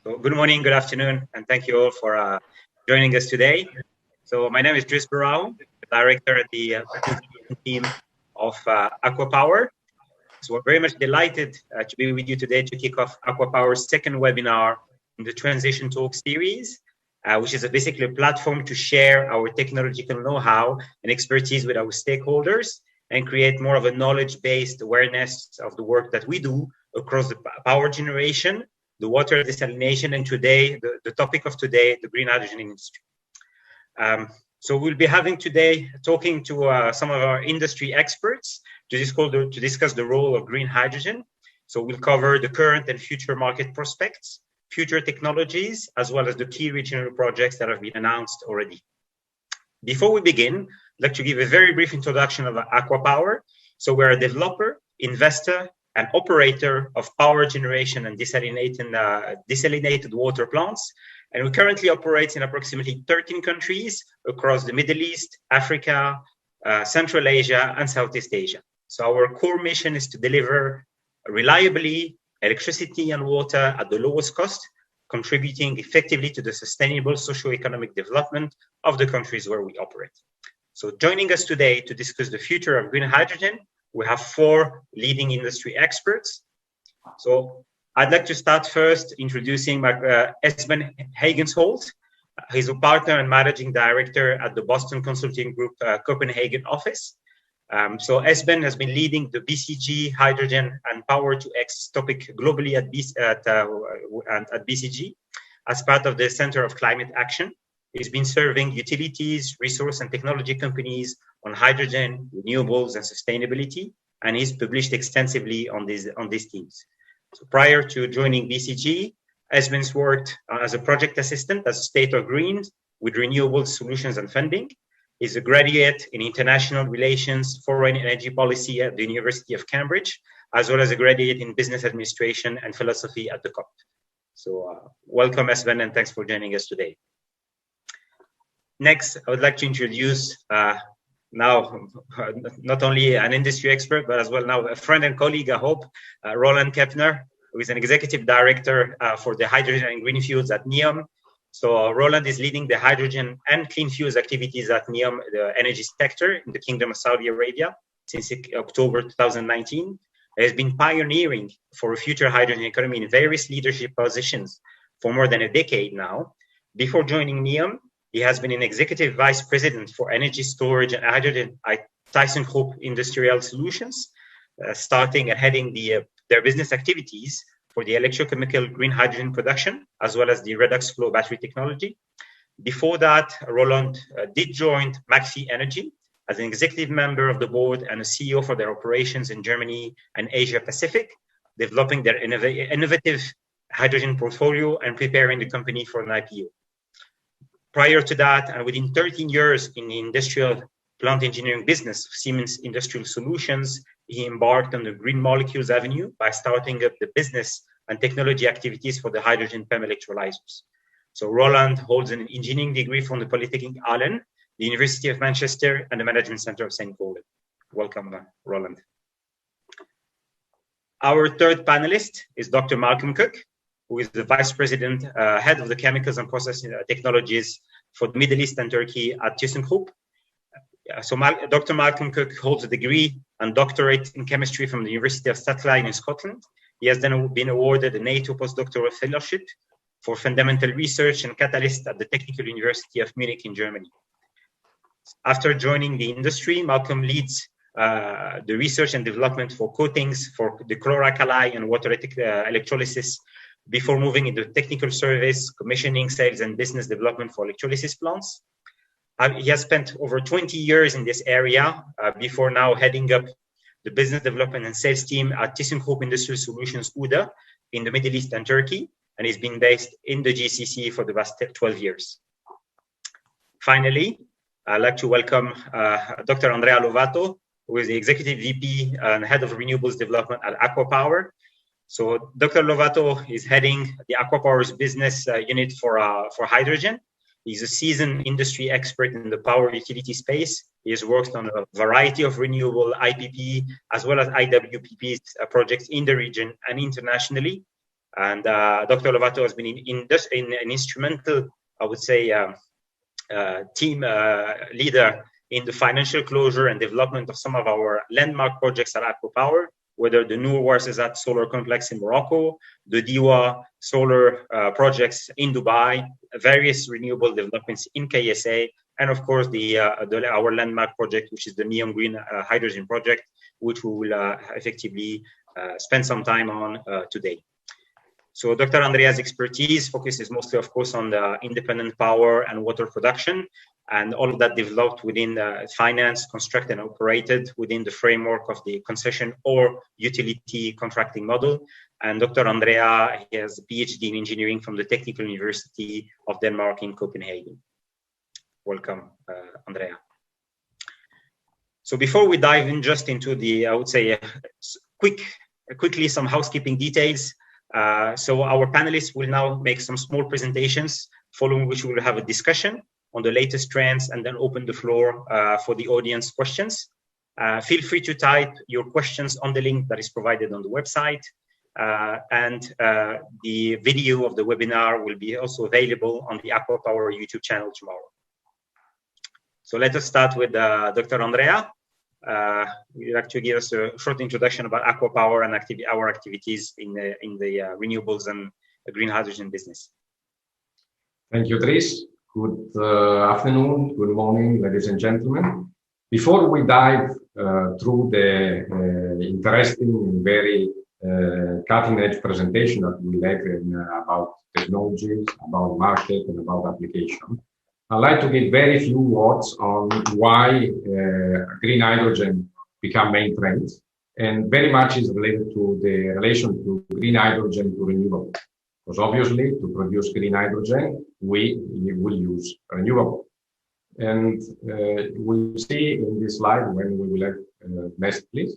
So good morning, good afternoon, and thank you all for joining us today. So my name is Dries Barau, the director at the team of ACWA Power. So we're very much delighted to be with you today to kick off ACWA Power's second webinar in the Transition Talk series, which is basically a platform to share our technological know-how and expertise with our stakeholders and create more of a knowledge-based awareness of the work that we do across the power generation, the water desalination, and today, the topic of today, the green hydrogen industry. So we'll be having today talking to some of our industry experts to discuss the role of green hydrogen. So we'll cover the current and future market prospects, future technologies, as well as the key regional projects that have been announced already. Before we begin, I'd like to give a very brief introduction of ACWA Power. So we're a developer, investor, and operator of power generation and desalinated water plants. And we currently operate in approximately 13 countries across the Middle East, Africa, Central Asia, and Southeast Asia. So our core mission is to deliver reliably electricity and water at the lowest cost, contributing effectively to the sustainable socio-economic development of the countries where we operate. So joining us today to discuss the future of green hydrogen, we have four leading industry experts. So I'd like to start first introducing Esben Hagensholt. He's a partner and managing director at the Boston Consulting Group Copenhagen office. So Esben has been leading the BCG hydrogen and power to X topic globally at BCG as part of the Center of Climate Action. He's been serving utilities, resource and technology companies on hydrogen, renewables, and sustainability, and he's published extensively on these themes. So prior to joining BCG, Esben's worked as a project assistant at State of Green with renewable solutions and funding. He's a graduate in international relations, foreign energy policy at the University of Cambridge, as well as a graduate in business administration and philosophy at the COP. So welcome, Esben, and thanks for joining us today. Next, I would like to introduce now not only an industry expert, but as well now a friend and colleague, I hope, Roland Kepner, who is an executive director for the hydrogen and green fuels at NEOM. So Roland is leading the hydrogen and clean fuels activities at NEOM, the energy sector in the Kingdom of Saudi Arabia since October 2019. He has been pioneering for a future hydrogen economy in various leadership positions for more than a decade now. Before joining NEOM, he has been an executive vice president for energy storage and hydrogen at ThyssenKrupp Industrial Solutions, starting and heading their business activities for the electrochemical green hydrogen production, as well as the redox flow battery technology. Before that, Roland did join Maxi Energy as an executive member of the board and a CEO for their operations in Germany and Asia Pacific, developing their innovative hydrogen portfolio and preparing the company for an IPO. Prior to that, and within 13 years in the industrial plant engineering business of Siemens Industrial Solutions, he embarked on the green molecules avenue by starting up the business and technology activities for the hydrogen PEM electrolyzers. So Roland holds an engineering degree from the Polytechnic Allen, the University of Manchester, and the Management Center of St. Paul. Welcome, Roland. Our third panelist is Dr. Malcolm Cook, who is the Vice President, Head of the Chemicals and Processing Technologies for the Middle East and Turkey at ThyssenKrupp. So Dr. Malcolm Cook holds a degree and doctorate in chemistry from the University of Strathclyde in Scotland. He has then been awarded a NATO postdoctoral fellowship for fundamental research and catalyst at the Technical University of Munich in Germany. After joining the industry, Malcolm leads the research and development for coatings for the chlor-alkali and water electrolysis before moving into technical service, commissioning, sales, and business development for electrolysis plants. He has spent over 20 years in this area before now heading up the business development and sales team at ThyssenKrupp Industrial Solutions, UDA, in the Middle East and Turkey, and he's been based in the GCC for the past 12 years. Finally, I'd like to welcome Dr. Andrea Lovato, who is the Executive VP and Head of Renewables Development at ACWA Power. So Dr. Lovato is heading the ACWA Power's business unit for hydrogen. He's a seasoned industry expert in the power utility space. He has worked on a variety of renewable IPP as well as IWPP projects in the region and internationally. And Dr. Lovato has been in an instrumental, I would say, team leader in the financial closure and development of some of our landmark projects at ACWA Power, whether the Noor Warsazat solar complex in Morocco, the Diwa solar projects in Dubai, various renewable developments in KSA, and of course our landmark project, which is the NEOM green hydrogen project, which we will effectively spend some time on today. So Dr. Andrea's expertise focuses mostly, of course, on the independent power and water production, and all of that developed within finance, constructed and operated within the framework of the concession or utility contracting model. And Dr. Andrea has a PhD in engineering from the Technical University of Denmark in Copenhagen. Welcome, Andrea. So before we dive in just into the, I would say, quickly some housekeeping details. So our panelists will now make some small presentations, following which we will have a discussion on the latest trends and then open the floor for the audience questions. Feel free to type your questions on the link that is provided on the website. And the video of the webinar will be also available on the ACWA Power YouTube channel tomorrow. So let us start with Dr. Andrea. Would you like to give us a short introduction about ACWA Power and our activities in the renewables and the green hydrogen business? Thank you, Dries. Good afternoon, good morning, ladies and gentlemen. Before we dive through the interesting and very cutting-edge presentation that we led about technologies, about market, and about application, I'd like to give very few words on why green hydrogen become main trends, and very much is related to the relation to green hydrogen to renewable. Because obviously, to produce green hydrogen, we will use renewable. And we'll see in this slide when we will have next, please.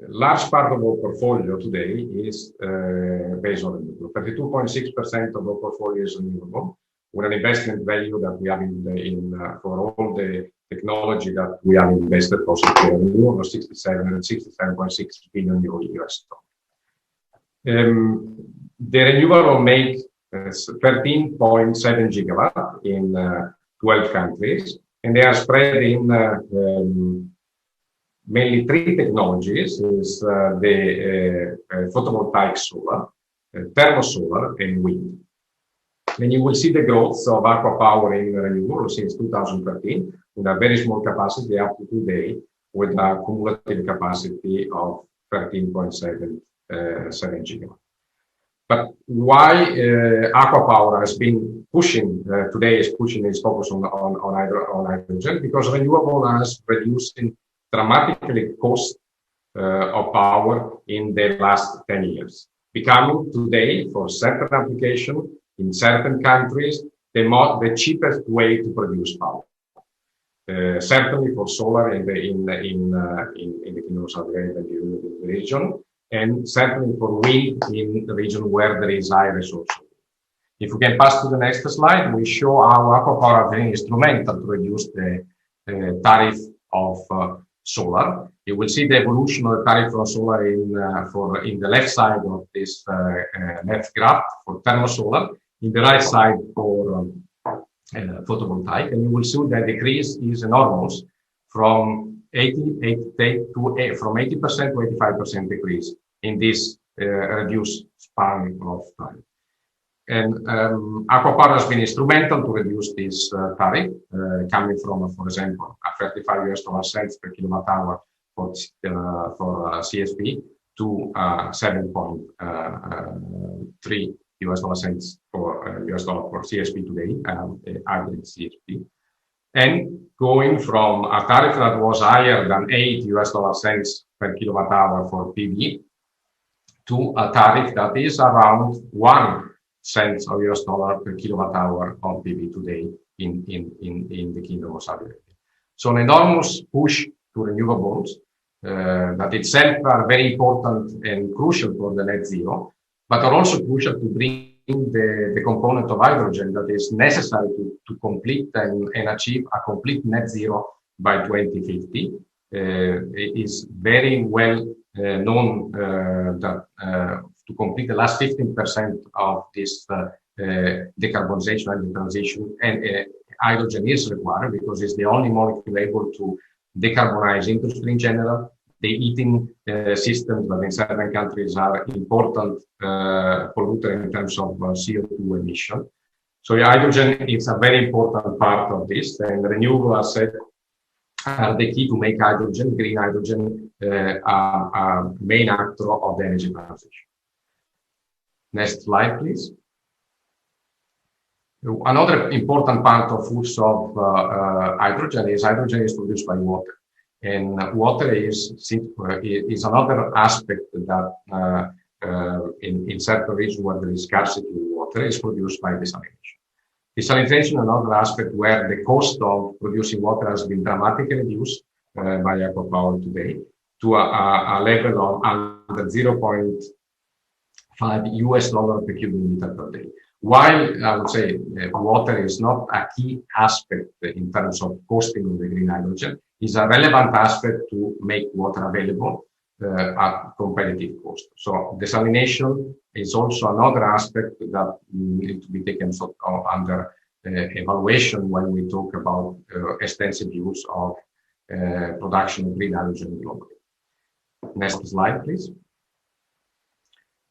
Large part of our portfolio today is based on renewable. 32.6% of our portfolio is renewable, with an investment value that we have for all the technology that we have invested also for renewable, 67.6 billion US dollars. The renewable will make 13.7 gigawatt in 12 countries, and they are spread in mainly three technologies: is the photovoltaic solar, thermosolar, and wind. And you will see the growth of ACWA Power in renewable since 2013, with a very small capacity up to today, with a cumulative capacity of 13.7 gigawatts. But why ACWA Power has been pushing today is pushing its focus on hydrogen, because renewable has reducing dramatically cost of power in the last 10 years, becoming today for certain application in certain countries the cheapest way to produce power. Certainly for solar in the Kingdom of Saudi Arabia and the region, and certainly for wind in the region where there is high resource. If we can pass to the next slide, we show how ACWA Power has been instrumental to reduce the tariff of solar. You will see the evolution of the tariff for solar in the left side of this left graph for thermosolar, in the right side for photovoltaic, and you will see that the decrease is enormous from 80% to 85% decrease in this reduced span of time. And ACWA Power has been instrumental to reduce this tariff, coming from, for example, a $35 per kilowatt hour for CSP to 7.3 US dollar cents for CSP today, average CSP. And going from a tariff that was higher than 8 US dollar cents per kilowatt hour for PV to a tariff that is around 1 cent of US dollar per kilowatt hour of PV today in the Kingdom of Saudi Arabia. So an enormous push to renewables that itself are very important and crucial for the net zero, but are also crucial to bring the component of hydrogen that is necessary to complete and achieve a complete net zero by 2050. It is very well known that to complete the last 15% of this decarbonization and the transition, and hydrogen is required because it's the only molecule able to decarbonize industry in general, the heating systems that in certain countries are important polluter in terms of CO2 emission. So hydrogen is a very important part of this, and renewable assets are the key to make hydrogen, green hydrogen, a main actor of the energy transition. Next slide, please. Another important part of use of hydrogen is produced by water. And water is another aspect that in certain regions where there is scarcity of water is produced by desalination. Desalination is another aspect where the cost of producing water has been dramatically reduced by ACWA Power today to a level of under $0.5 per cubic meter per day. While I would say water is not a key aspect in terms of costing of the green hydrogen, is a relevant aspect to make water available at competitive cost. So desalination is also another aspect that needs to be taken under evaluation when we talk about extensive use of production of green hydrogen globally. Next slide, please.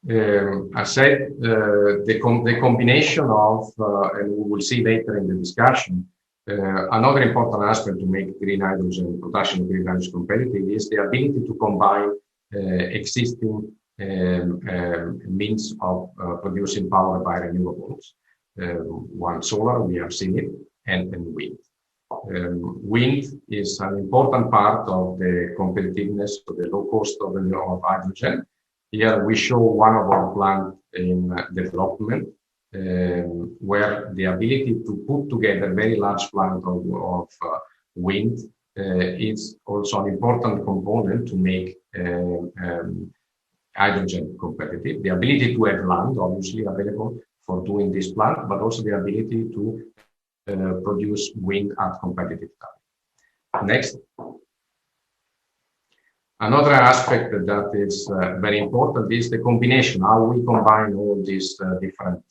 I said the combination of, and we will see later in the discussion, another important aspect to make green hydrogen, production of green hydrogen competitive is the ability to combine existing means of producing power by renewables. One, solar, we have seen it, and wind. Wind is an important part of the competitiveness of the low cost of hydrogen. Here we show one of our plants in development, where the ability to put together very large plant of wind is also an important component to make hydrogen competitive. The ability to have land, obviously available for doing this plant, but also the ability to produce wind at competitive time. Next. Another aspect that is very important is the combination, how we combine all these different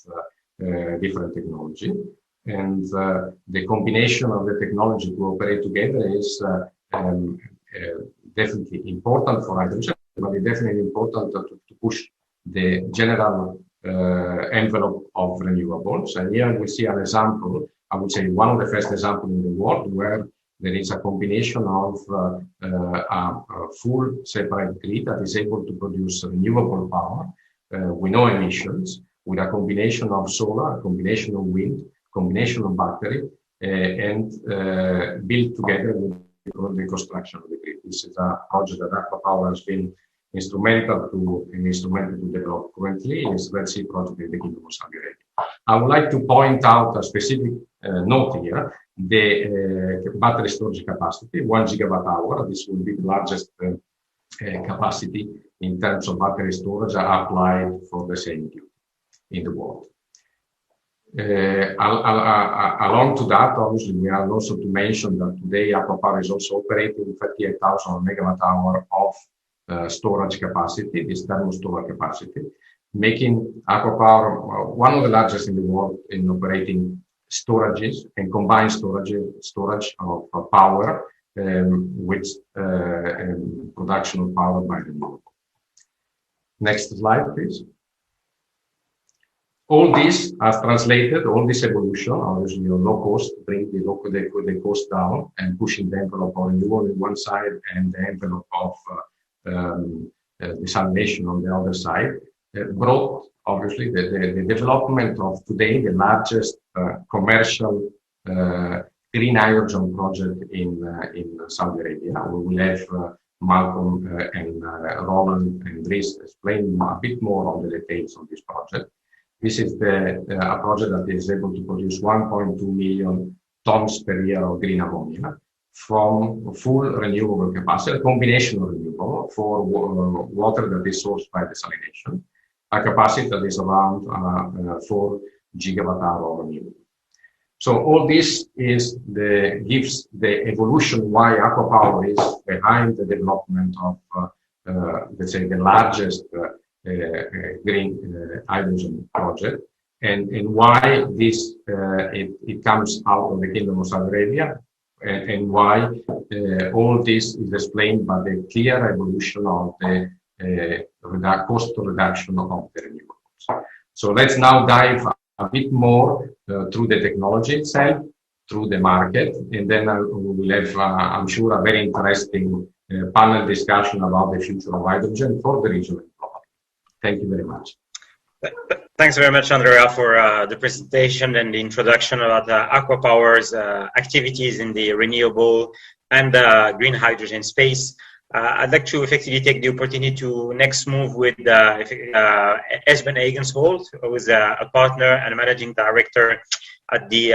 technology. And the combination of the technology to operate together is definitely important for hydrogen, but it's definitely important to push the general envelope of renewables. And here we see an example, I would say one of the first examples in the world where there is a combination of a full separate grid that is able to produce renewable power with no emissions, with a combination of solar, a combination of wind, combination of battery, and built together with the construction of the grid. This is a project that ACWA Power has been instrumental to develop currently. It's the Red Sea project in the Kingdom of Saudi Arabia. I would like to point out a specific note here. The battery storage capacity, 1 gigawatt hour. This will be the largest capacity in terms of battery storage applied for the same duty in the world. Along to that, obviously, we are also to mention that today ACWA Power is also operating 38,000 megawatt hour of storage capacity, this thermal storage capacity, making ACWA Power one of the largest in the world in operating storages and combined storage of power with production of power by renewable. Next slide, please. All this has translated, all this evolution, obviously on low cost, bring the cost down and pushing the envelope of renewable on one side and the envelope of desalination on the other side, brought obviously the development of today the largest commercial green hydrogen project in Saudi Arabia. We will have Malcolm and Roland and Dries explain a bit more on the details of this project. This is a project that is able to produce 1.2 million tons per year of green ammonia from full renewable capacity, a combination of renewable for water that is sourced by desalination, a capacity that is around 4 gigawatt hour of renewable. So all this gives the evolution why ACWA Power is behind the development of let's say, the largest green hydrogen project, and why this it comes out of the Kingdom of Saudi Arabia, and why all this is explained by the clear evolution of the cost reduction of the renewables. So let's now dive a bit more through the technology itself, through the market, and then we will have, I'm sure, a very interesting panel discussion about the future of hydrogen for the region and globally. Thank you very much. Thanks very much, Andrea, for the presentation and the introduction about ACWA Power's activities in the renewable and green hydrogen space. I'd like to effectively take the opportunity to next move with Esben Egensholt, who is a partner and a managing director at the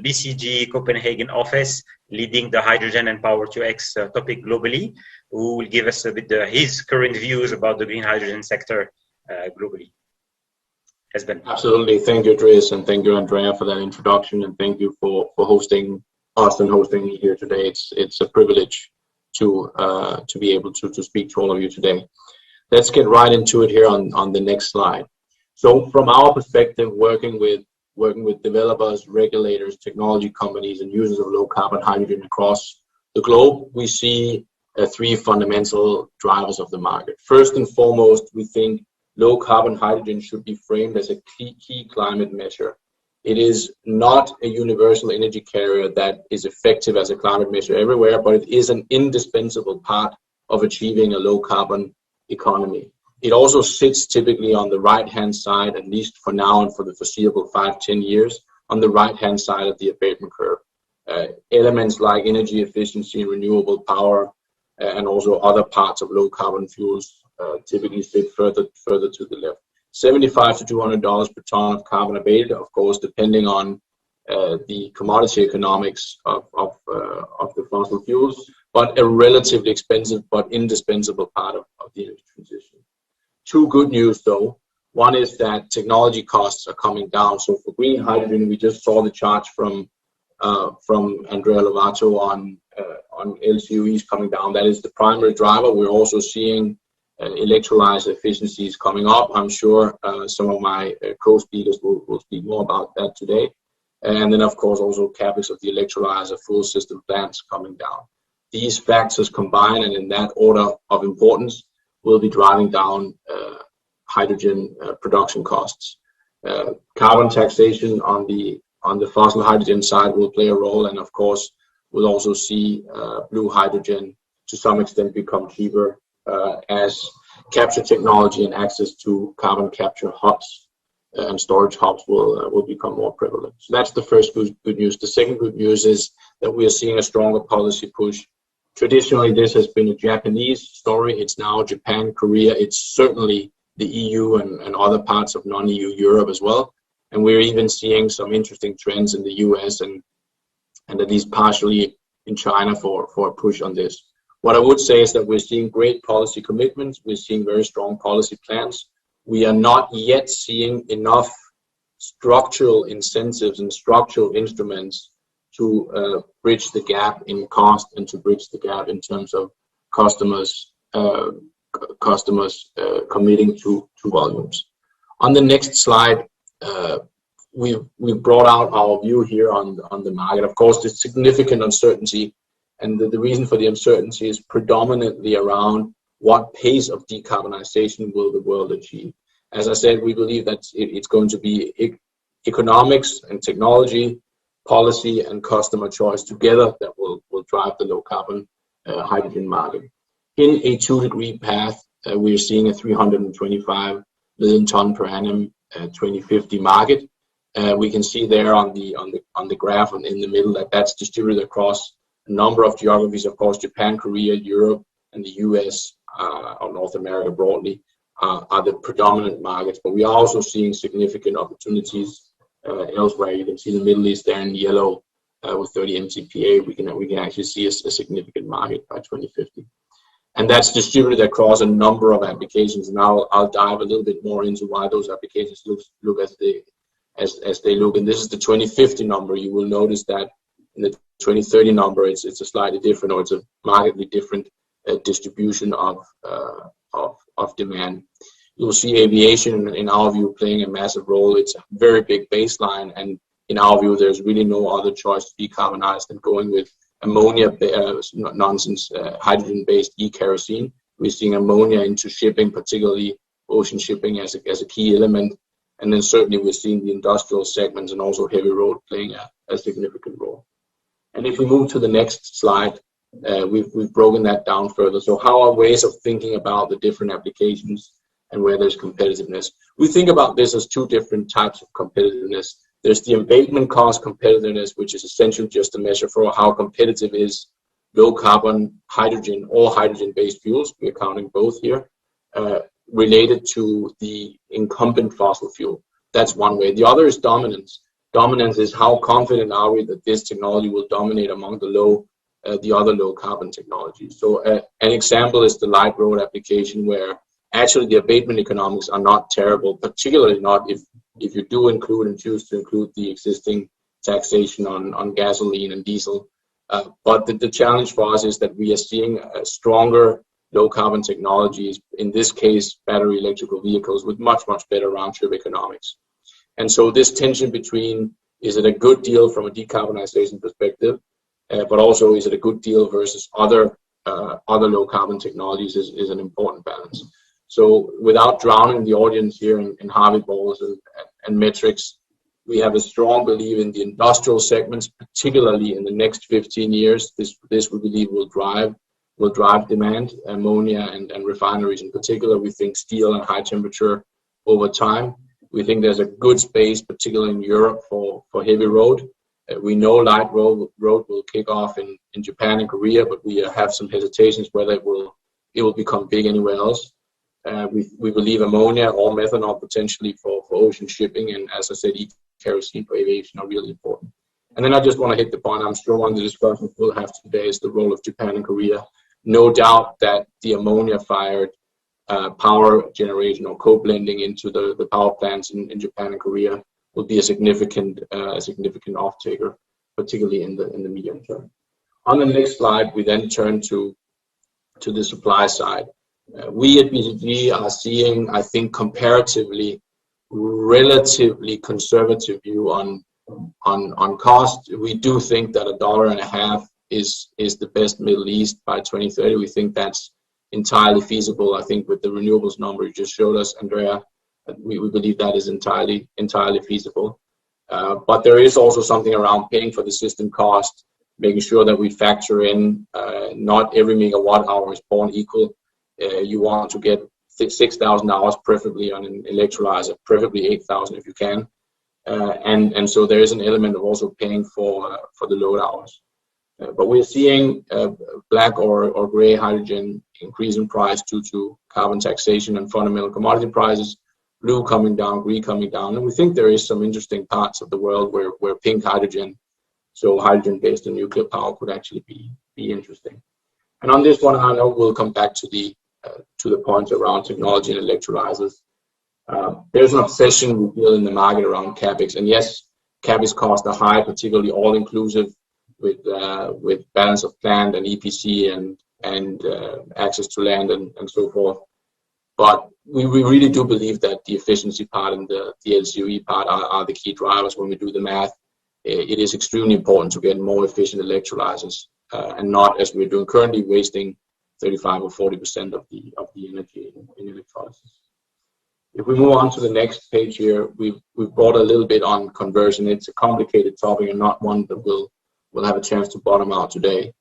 BCG Copenhagen office, leading the hydrogen and Power-to-X topic globally, who will give us a bit his current views about the green hydrogen sector globally. Esben. Absolutely. Thank you, Dries, and thank you, Andrea, for that introduction, and thank you for hosting us and hosting me here today. It's a privilege to be able to speak to all of you today. Let's get right into it here on the next slide. So from our perspective, working with developers, regulators, technology companies, and users of low carbon hydrogen across the globe, we see three fundamental drivers of the market. First and foremost, we think low carbon hydrogen should be framed as a key climate measure. It is not a universal energy carrier that is effective as a climate measure everywhere, but it is an indispensable part of achieving a low carbon economy. It also sits typically on the right-hand side, at least for now and for the foreseeable 5-10 years, on the right-hand side of the abatement curve. Elements like energy efficiency and renewable power and also other parts of low carbon fuels typically sit further to the left. $75 to $200 per ton of carbon abated, of course, depending on the commodity economics of the fossil fuels, but a relatively expensive but indispensable part of the energy transition. Two good news, though. One is that technology costs are coming down. So for green hydrogen, we just saw the charts from Andrea Lovato on LCOEs coming down. That is the primary driver. We're also seeing electrolyzer efficiencies coming up. I'm sure some of my co-speakers will speak more about that today. And then, of course, also CapEx of the electrolyzer full system plants coming down. These factors combined, and in that order of importance, will be driving down hydrogen production costs. Carbon taxation on the fossil hydrogen side will play a role, and of course, we'll also see blue hydrogen to some extent become cheaper as capture technology and access to carbon capture hubs and storage hubs will become more prevalent. So that's the first good news. The second good news is that we are seeing a stronger policy push. Traditionally, this has been a Japanese story. It's now Japan, Korea. It's certainly the EU and other parts of non-EU Europe as well. And we're even seeing some interesting trends in the US and at least partially in China for a push on this. What I would say is that we're seeing great policy commitments. We're seeing very strong policy plans. We are not yet seeing enough structural incentives and structural instruments to bridge the gap in cost and to bridge the gap in terms of customers committing to volumes. On the next slide, we've brought out our view here on the market. Of course, there's significant uncertainty, and the reason for the uncertainty is predominantly around what pace of decarbonization will the world achieve. As I said, we believe that it's going to be economics and technology, policy and customer choice together that will drive the low carbon hydrogen market. In a 2-degree path, we're seeing a 325 million ton per annum 2050 market. We can see there on the graph and in the middle that's distributed across a number of geographies. Of course, Japan, Korea, Europe, and the US or North America broadly are the predominant markets. But we are also seeing significant opportunities elsewhere. You can see the Middle East there in yellow with 30 MTPA. We can actually see a significant market by 2050. And that's distributed across a number of applications. And I'll dive a little bit more into why those applications look as they look. And this is the 2050 number. You will notice that in the 2030 number, it's a slightly different, or it's a markedly different distribution of demand. You'll see aviation, in our view, playing a massive role. It's a very big baseline, and in our view, there's really no other choice to decarbonize than going with ammonia, hydrogen-based e-kerosene. We're seeing ammonia into shipping, particularly ocean shipping, as a key element. And then certainly we're seeing the industrial segments and also heavy road playing a significant role. And if we move to the next slide, we've broken that down further. So how are ways of thinking about the different applications and where there's competitiveness? We think about this as two different types of competitiveness. There's the abatement cost competitiveness, which is essentially just a measure for how competitive is low carbon hydrogen or hydrogen-based fuels, we're counting both here, related to the incumbent fossil fuel. That's one way. The other is dominance. Dominance is how confident are we that this technology will dominate among the other low carbon technologies. So an example is the light road application, where actually the abatement economics are not terrible, particularly not if you do include and choose to include the existing taxation on gasoline and diesel. But the challenge for us is that we are seeing stronger low carbon technologies, in this case battery electrical vehicles, with much better round trip economics. And so this tension between, is it a good deal from a decarbonization perspective, but also is it a good deal versus other low carbon technologies, is an important balance. So without drowning the audience here in Harvey balls and metrics, we have a strong belief in the industrial segments, particularly in the next 15 years. This we believe will drive demand, ammonia and refineries in particular. We think steel and high temperature over time. We think there's a good space, particularly in Europe, for heavy road. We know light road will kick off in Japan and Korea, but we have some hesitations whether it will become big anywhere else. We believe ammonia or methanol potentially for ocean shipping, and as I said, kerosene for aviation are really important. And then I just want to hit the point I'm sure one of the discussions we'll have today is the role of Japan and Korea. No doubt that the ammonia-fired power generation or co-blending into the power plants in Japan and Korea will be a significant off-taker, particularly in the medium term. On the next slide, we then turn to the supply side. We at BCG are seeing, I think, comparatively, relatively conservative view on cost. We do think that $1.50 is the best Middle East by 2030. We think that's entirely feasible. I think with the renewables number you just showed us, Andrea, we believe that is entirely feasible. But there is also something around paying for the system cost, making sure that we factor in not every megawatt hour is born equal. You want to get 6,000 hours, preferably on an electrolyzer, preferably 8,000 if you can. And so there is an element of also paying for the load hours. But we're seeing black or gray hydrogen increase in price due to carbon taxation and fundamental commodity prices, blue coming down, green coming down. And we think there is some interesting parts of the world where pink hydrogen, so hydrogen based on nuclear power, could actually be interesting. And on this one, I know we'll come back to the points around technology and electrolyzers. There's an obsession we feel in the market around CapEx. And yes, CapEx costs are high, particularly all-inclusive with balance of plant and EPC and access to land and so forth. But we really do believe that the efficiency part and the LCOE part are the key drivers when we do the math. It is extremely important to get more efficient electrolyzers and not, as we're doing currently, wasting 35 or 40% of the energy in electrolysis. If we move on to the next page here, we've brought a little bit on conversion. It's a complicated topic and not one that we'll have a chance to bottom out today.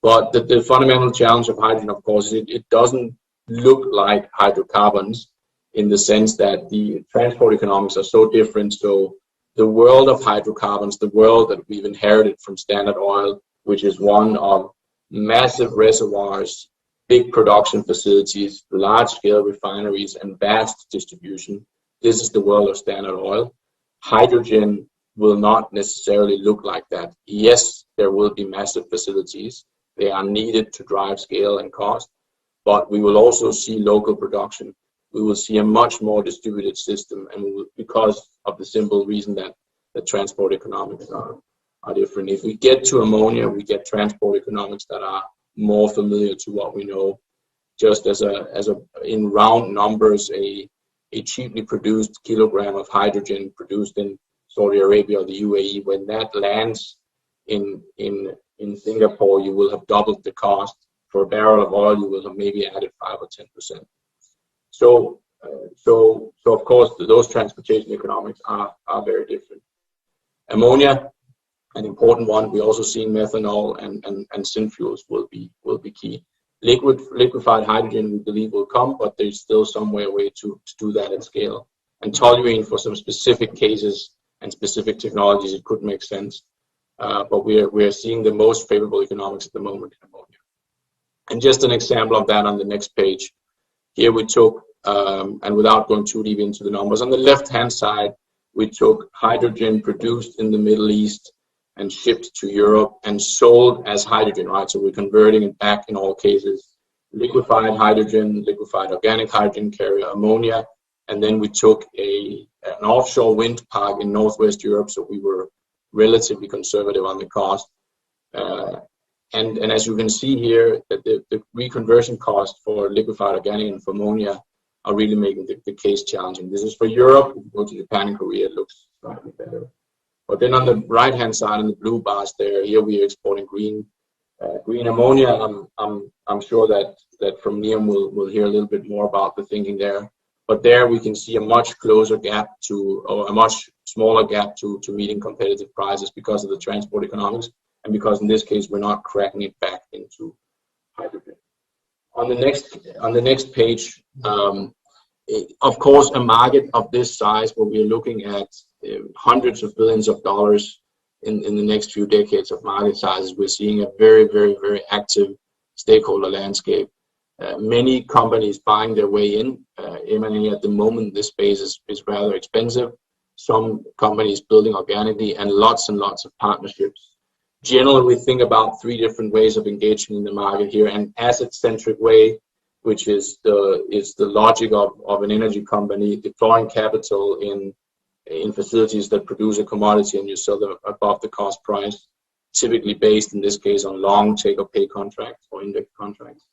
But the fundamental challenge of hydrogen, of course, it doesn't look like hydrocarbons in the sense that the transport economics are so different. So the world of hydrocarbons, the world that we've inherited from Standard Oil, which is one of massive reservoirs, big production facilities, large-scale refineries, and vast distribution. This is the world of Standard Oil. Hydrogen will not necessarily look like that. Yes, there will be massive facilities. They are needed to drive scale and cost, but we will also see local production. We will see a much more distributed system, and because of the simple reason that the transport economics are different. If we get to ammonia, we get transport economics that are more familiar to what we know. Just as in round numbers, a cheaply produced kilogram of hydrogen produced in Saudi Arabia or the UAE, when that lands in Singapore, you will have doubled the cost. For a barrel of oil, you will have maybe added 5 or 10%. So of course, those transportation economics are very different. Ammonia, an important one. We're also seeing methanol and synfuels will be key. Liquefied hydrogen, we believe, will come, but there's still some way to do that at scale. And toluene, for some specific cases and specific technologies, it could make sense. But we're seeing the most favorable economics at the moment in ammonia. And just an example of that on the next page. Here we took, and without going too deep into the numbers, on the left-hand side, we took hydrogen produced in the Middle East and shipped to Europe and sold as hydrogen, right? So we're converting it back in all cases. Liquefied hydrogen, liquefied organic hydrogen carrier, ammonia, and then we took an offshore wind park in Northwest Europe, so we were relatively conservative on the cost. And as you can see here, the reconversion cost for liquefied organic and for ammonia are really making the case challenging. This is for Europe. If you go to Japan and Korea, it looks slightly better. But then on the right-hand side, in the blue bars there, here we are exporting green ammonia. I'm sure that from NEOM we'll hear a little bit more about the thinking there. But there we can see a much closer gap or a much smaller gap to meeting competitive prices because of the transport economics, and because in this case we're not cracking it back into hydrogen. On the next page, of course, a market of this size, where we're looking at hundreds of billions of dollars in the next few decades of market sizes, we're seeing a very, very, very active stakeholder landscape. Many companies buying their way in. M&A at the moment, this space is rather expensive. Some companies building organically, and lots of partnerships. Generally, we think about 3 different ways of engaging in the market here: an asset-centric way, which is the logic of an energy company deploying capital in facilities that produce a commodity, and you sell them above the cost price, typically based in this case on long take-or-pay contracts or index contracts.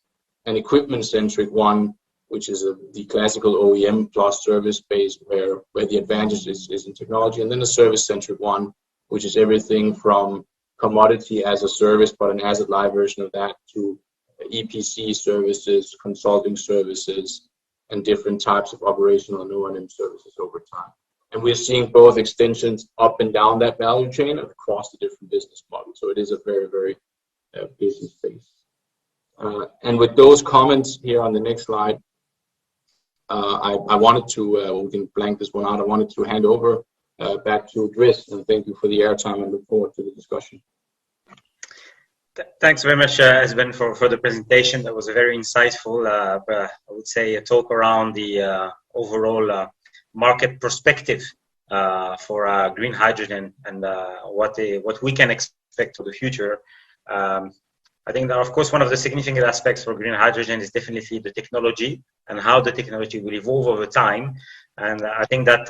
An equipment-centric one, which is the classical OEM plus service base, where the advantage is in technology, and then a service-centric one, which is everything from commodity as a service, but an asset-light version of that, to EPC services, consulting services, and different types of operational and O&M services over time. And we're seeing both extensions up and down that value chain and across the different business models. So it is a very, very busy space. And with those comments here on the next slide, I wanted to, we can blank this one out, I wanted to hand over back to Dries, and thank you for the airtime and look forward to the discussion. Thanks very much, Esben, for the presentation. That was a very insightful, I would say, a talk around the overall market perspective for green hydrogen and what we can expect for the future. I think that, of course, one of the significant aspects for green hydrogen is definitely the technology and how the technology will evolve over time. And I think that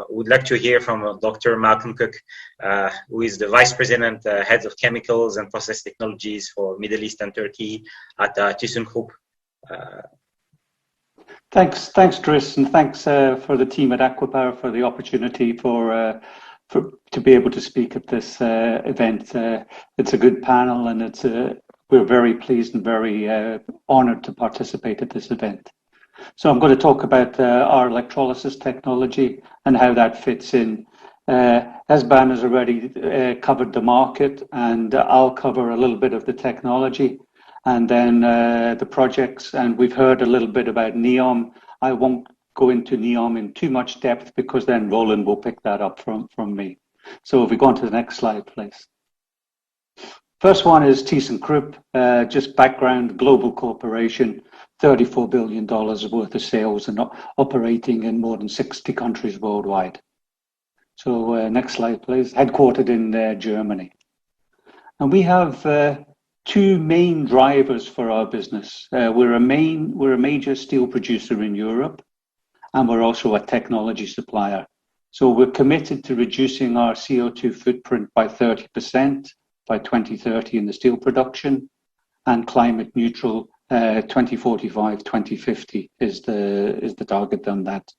we'd like to hear from Dr. Malcolm Cook, who is the Vice President, Head of Chemicals and Process Technologies for Middle East and Turkey at ThyssenKrupp. Thanks, Dries, and thanks for the team at ACWA Power for the opportunity to be able to speak at this event. It's a good panel, and we're very pleased and very honoured to participate at this event. So I'm going to talk about our electrolysis technology and how that fits in. Esben has already covered the market, and I'll cover a little bit of the technology, and then the projects. And we've heard a little bit about NEOM. I won't go into NEOM in too much depth, because then Roland will pick that up from me. So if we go on to the next slide, please. First one is ThyssenKrupp, just background, global corporation, $34 billion worth of sales and operating in more than 60 countries worldwide. So next slide, please. Headquartered in Germany. And we have 2 main drivers for our business. We're a major steel producer in Europe, and we're also a technology supplier. So we're committed to reducing our CO2 footprint by 30% by 2030 in the steel production, and climate neutral 2045, 2050 is the target on that.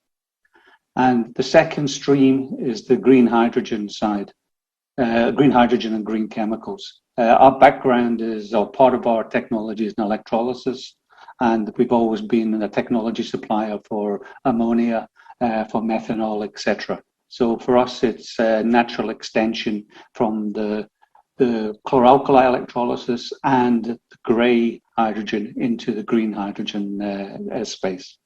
And the second stream is the green hydrogen side, green hydrogen and green chemicals. Our background is, or part of our technology is in electrolysis, and we've always been a technology supplier for ammonia, for methanol, etc. So for us, it's a natural extension from the chlor-alkali electrolysis and the grey hydrogen into the green hydrogen space.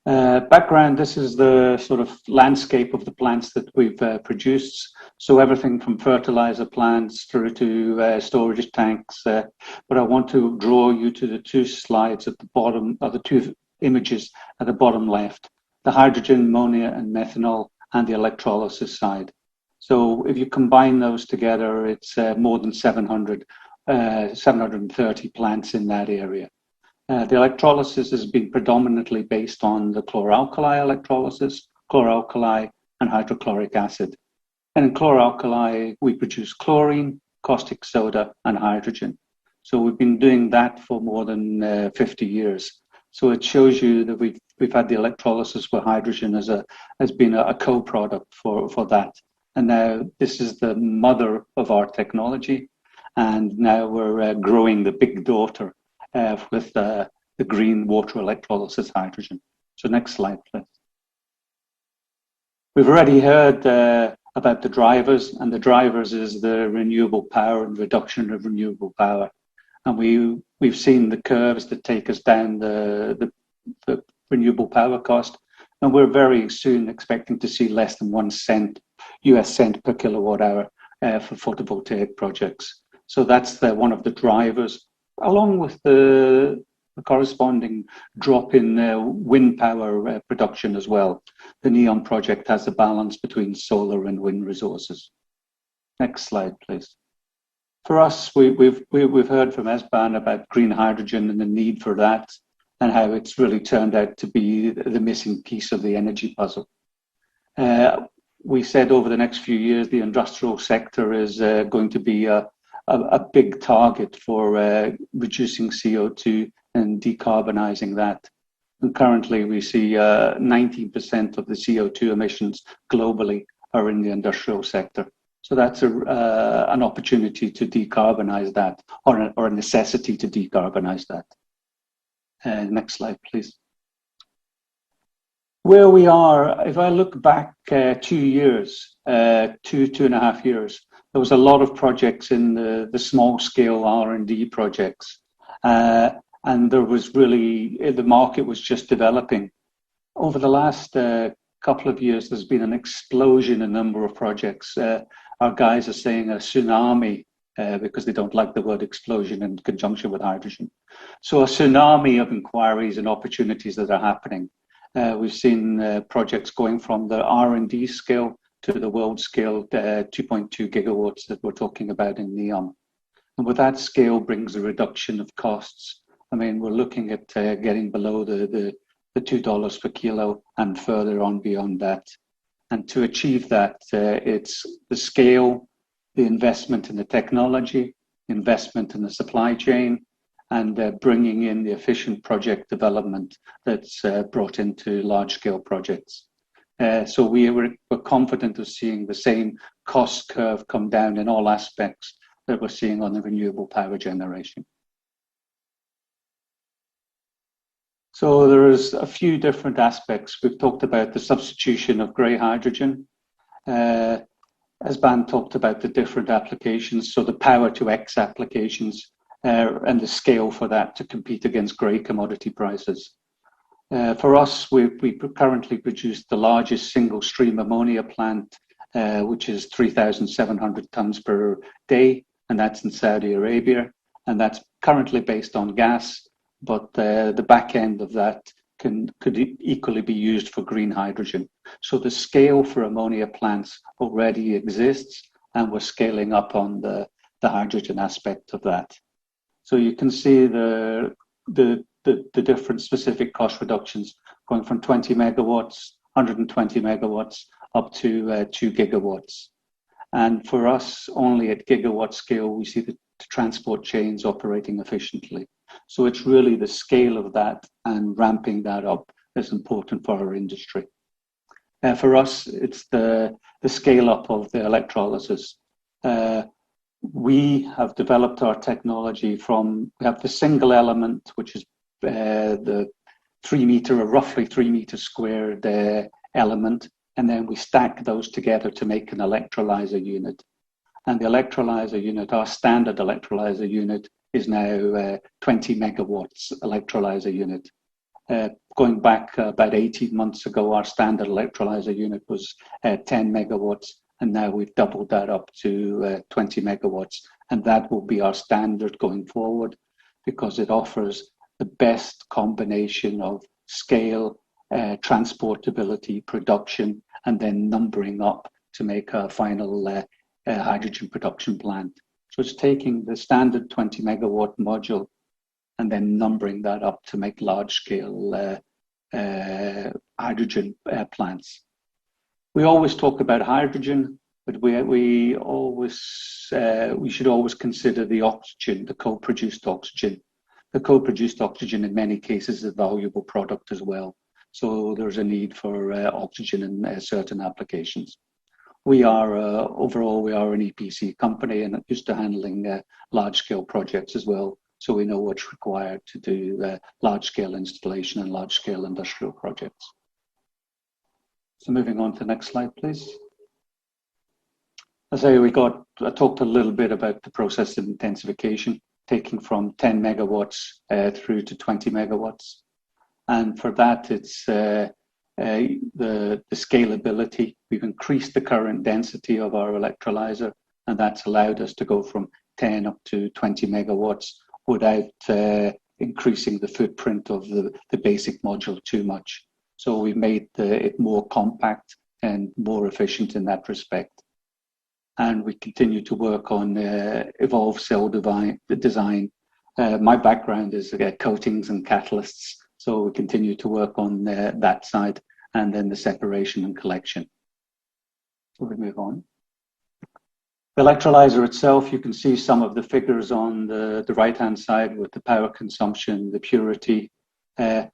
Background, this is the sort of landscape of the plants that we've produced. So everything from fertilizer plants through to storage tanks. But I want to draw you to the two slides at the bottom, or the two images at the bottom left, the hydrogen, ammonia and methanol, and the electrolysis side. So if you combine those together, it's more than 730 plants in that area. The electrolysis has been predominantly based on the chlor-alkali electrolysis, chlor-alkali and hydrochloric acid. And in chlor-alkali, we produce chlorine, caustic soda and hydrogen. So we've been doing that for more than 50 years. So it shows you that we've had the electrolysis where hydrogen has been a co-product for that. And now this is the mother of our technology. And now we're growing the big daughter with the green water electrolysis hydrogen. So next slide, please. We've already heard about the drivers, and the drivers is the renewable power and reduction of renewable power. And we've seen the curves that take us down the renewable power cost. And we're very soon expecting to see less than 1 cent, US cent per kilowatt hour for photovoltaic projects. So that's one of the drivers, along with the corresponding drop in wind power production as well. The NEOM project has a balance between solar and wind resources. Next slide, please. For us, we've heard from Esban about green hydrogen and the need for that, and how it's really turned out to be the missing piece of the energy puzzle. We said over the next few years, the industrial sector is going to be a big target for reducing CO2 and decarbonizing that. And currently we see 19% of the CO2 emissions globally are in the industrial sector. So that's an opportunity to decarbonize that, or a necessity to decarbonize that. Next slide, please. Where we are, if I look back 2 years, 2.5 years, there was a lot of projects in the small scale R&D projects. And there was really, the market was just developing. Over the last couple of years, there's been an explosion in number of projects. Our guys are saying a tsunami because they don't like the word explosion in conjunction with hydrogen. So a tsunami of inquiries and opportunities that are happening. We've seen projects going from the R&D scale to the world scale, 2.2 gigawatts that we're talking about in NEOM. And with that scale brings a reduction of costs. I mean, we're looking at getting below the $2 per kilo and further on beyond that. And to achieve that, it's the scale, the investment in the technology, investment in the supply chain, and bringing in the efficient project development that's brought into large-scale projects. So we're confident of seeing the same cost curve come down in all aspects that we're seeing on the renewable power generation. So there is a few different aspects. We've talked about the substitution of grey hydrogen. As Ben talked about the different applications, so the power to X applications and the scale for that to compete against grey commodity prices. For us, we currently produce the largest single stream ammonia plant, which is 3,700 tons per day, and that's in Saudi Arabia. And that's currently based on gas, but the back end of that could equally be used for green hydrogen. So the scale for ammonia plants already exists, and we're scaling up on the hydrogen aspect of that. So you can see the different specific cost reductions going from 20 megawatts, 120 megawatts, up to 2 gigawatts. And for us, only at gigawatt scale, we see transport chains operating efficiently. So it's really the scale of that and ramping that up is important for our industry. For us, it's the scale up of the electrolysis. We have developed our technology we have the single element, which is the 3 meter, or roughly 3 meter squared element, and then we stack those together to make an electrolyzer unit. And the electrolyzer unit, our standard electrolyzer unit, is now 20 megawatts electrolyzer unit. Going back about 18 months ago, our standard electrolyzer unit was 10 megawatts, and now we've doubled that up to 20 megawatts. And that will be our standard going forward, because it offers the best combination of scale, transportability, production, and then numbering up to make a final hydrogen production plant. So it's taking the standard 20 megawatt module and then numbering that up to make large scale hydrogen plants. We always talk about hydrogen, but we should always consider the oxygen, the co-produced oxygen. The co-produced oxygen in many cases is a valuable product as well. So there's a need for oxygen in certain applications. We are, overall, we are an EPC company and used to handling large-scale projects as well. So we know what's required to do large-scale installation and large-scale industrial projects. So moving on to the next slide, please. As I talked a little bit about the process intensification, taking from 10 megawatts through to 20 megawatts. And for that, it's the scalability. We've increased the current density of our electrolyzer, and that's allowed us to go from 10 up to 20 megawatts without increasing the footprint of the basic module too much. So we've made it more compact and more efficient in that respect. And we continue to work on evolved cell design. My background is coatings and catalysts, so we continue to work on that side, and then the separation and collection. So we move on. The electrolyzer itself, you can see some of the figures on the right-hand side with the power consumption, the purity. I'll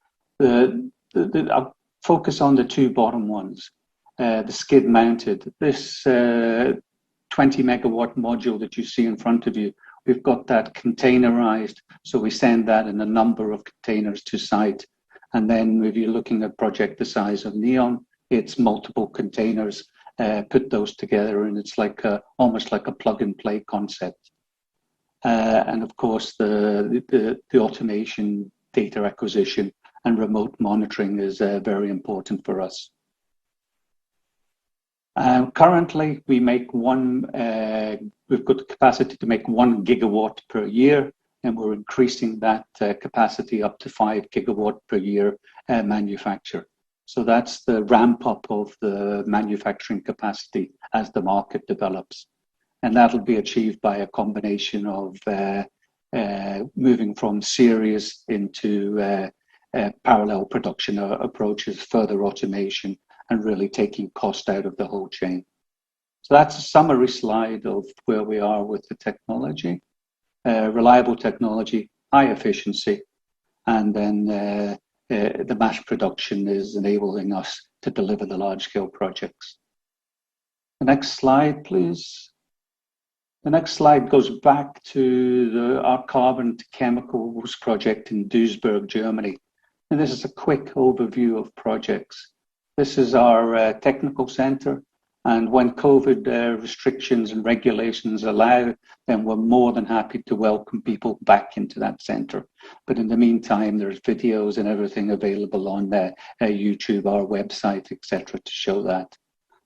focus on the two bottom ones. The skid mounted. This 20 megawatt module that you see in front of you, we've got that containerized. So we send that in a number of containers to site. And then if you're looking at a project the size of NEOM, it's multiple containers, put those together, and it's like almost like a plug and play concept. And of course, the automation, data acquisition, and remote monitoring is very important for us. Currently, we make we've got the capacity to make 1 gigawatt per year, and we're increasing that capacity up to 5 gigawatt per year manufacture. So that's the ramp up of the manufacturing capacity as the market develops. And that'll be achieved by a combination of moving from series into parallel production approaches, further automation, and really taking cost out of the whole chain. So that's a summary slide of where we are with the technology. Reliable technology, high efficiency, and then the mass production is enabling us to deliver the large-scale projects. The next slide, please. The next slide goes back to our carbon to chemicals project in Duisburg, Germany. And this is a quick overview of projects. This is our technical center. And when COVID restrictions and regulations allow, then we're more than happy to welcome people back into that center. But in the meantime, there's videos and everything available on YouTube, our website, etc., to show that.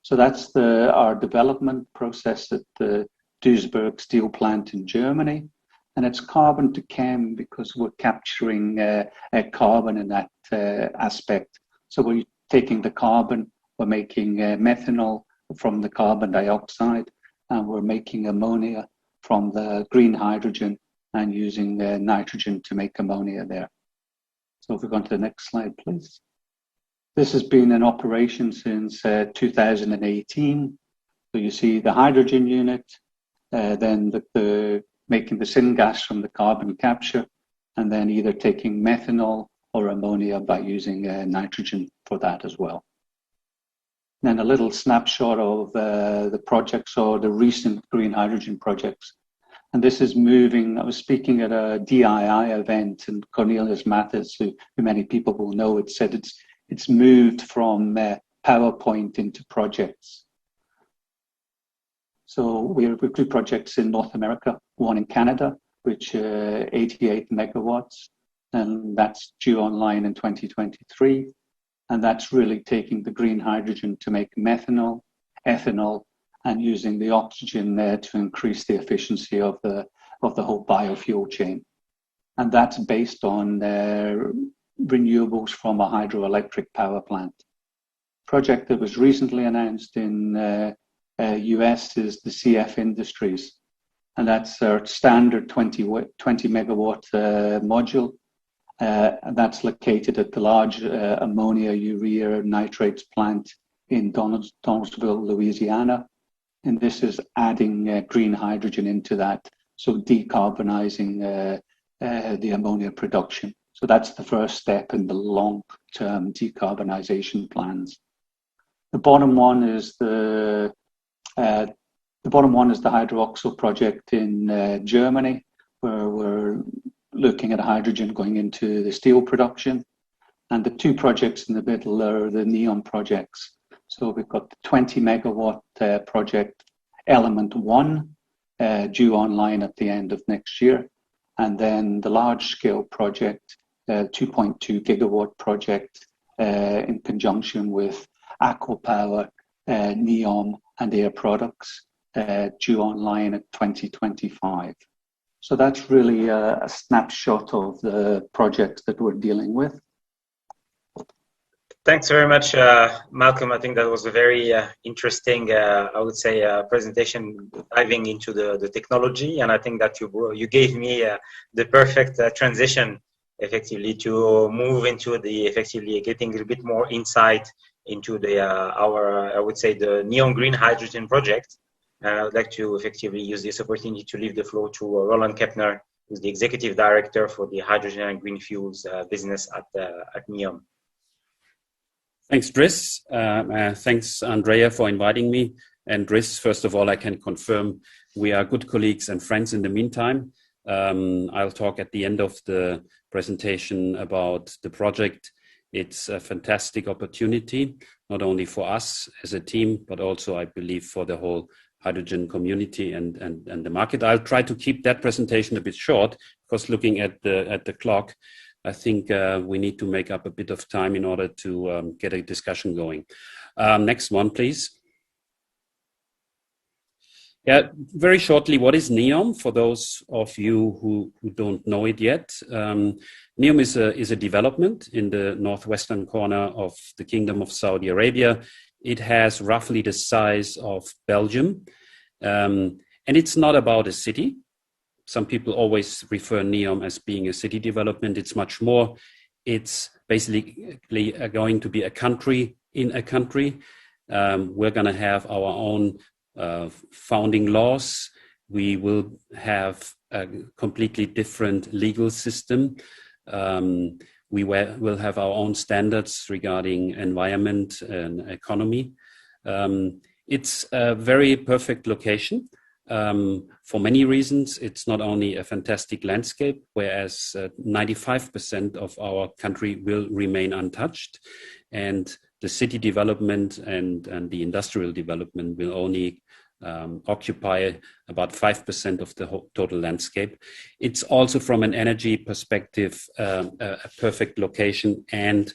So that's our development process at the Duisburg steel plant in Germany. And it's carbon to chem because we're capturing carbon in that aspect. So we're taking the carbon, we're making methanol from the carbon dioxide, and we're making ammonia from the green hydrogen and using the nitrogen to make ammonia there. So if we go on to the next slide, please. This has been in operation since 2018. So you see the hydrogen unit, then the making the syngas from the carbon capture, and then either taking methanol or ammonia by using nitrogen for that as well. Then a little snapshot of the projects or the recent green hydrogen projects. And this is moving. I was speaking at a DII event, and Cornelius Mathis, who many people will know, it said it's moved from PowerPoint into projects. So we have 2 projects in North America, one in Canada, which 88 megawatts, and that's due online in 2023. And that's really taking the green hydrogen to make methanol, ethanol, and using the oxygen there to increase the efficiency of the whole biofuel chain. And that's based on renewables from a hydroelectric power plant. Project that was recently announced in US is the CF Industries, and that's our standard 20 megawatt module. That's located at the large ammonia urea nitrates plant in Donaldsonville, Louisiana. And this is adding green hydrogen into that, so decarbonizing the ammonia production. So that's the first step in the long-term decarbonization plans. The bottom one is the hydroxyl project in Germany, where we're looking at hydrogen going into the steel production. And the 2 projects in the middle are the NEOM projects. So we've got the 20 megawatt project, Element 1, due online at the end of next year. And then the large scale project, 2.2 gigawatt project in conjunction with ACWA Power, NEOM and Air Products, due online at 2025. So that's really a snapshot of the projects that we're dealing with. Thanks very much, Malcolm. I think that was a very interesting, I would say, presentation diving into the technology. And I think that you gave me the perfect transition, effectively, to move into effectively getting a little bit more insight into I would say, the NEOM Green Hydrogen project. And I would like to effectively use this opportunity to leave the floor to Roland Kepner, who's the Executive Director for the Hydrogen and Green Fuels business at NEOM. Thanks, Driss. Thanks, Andrea, for inviting me. And Driss, first of all, I can confirm we are good colleagues and friends in the meantime. I'll talk at the end of the presentation about the project. It's a fantastic opportunity, not only for us as a team, but also, I believe, for the whole hydrogen community and the market. I'll try to keep that presentation a bit short, because looking at the clock, I think we need to make up a bit of time in order to get a discussion going. Next one, please. Yeah, very shortly, what is NEOM? For those of you who don't know it yet, NEOM is a development in the northwestern corner of the Kingdom of Saudi Arabia. It has roughly the size of Belgium, and it's not about a city. Some people always refer NEOM as being a city development. It's much more. It's basically going to be a country in a country. We're going to have our own founding laws. We will have a completely different legal system. We will have our own standards regarding environment and economy. It's a very perfect location. For many reasons. It's not only a fantastic landscape, whereas 95% of our country will remain untouched, and the city development and the industrial development will only occupy about 5% of the whole total landscape. It's also, from an energy perspective, a perfect location, and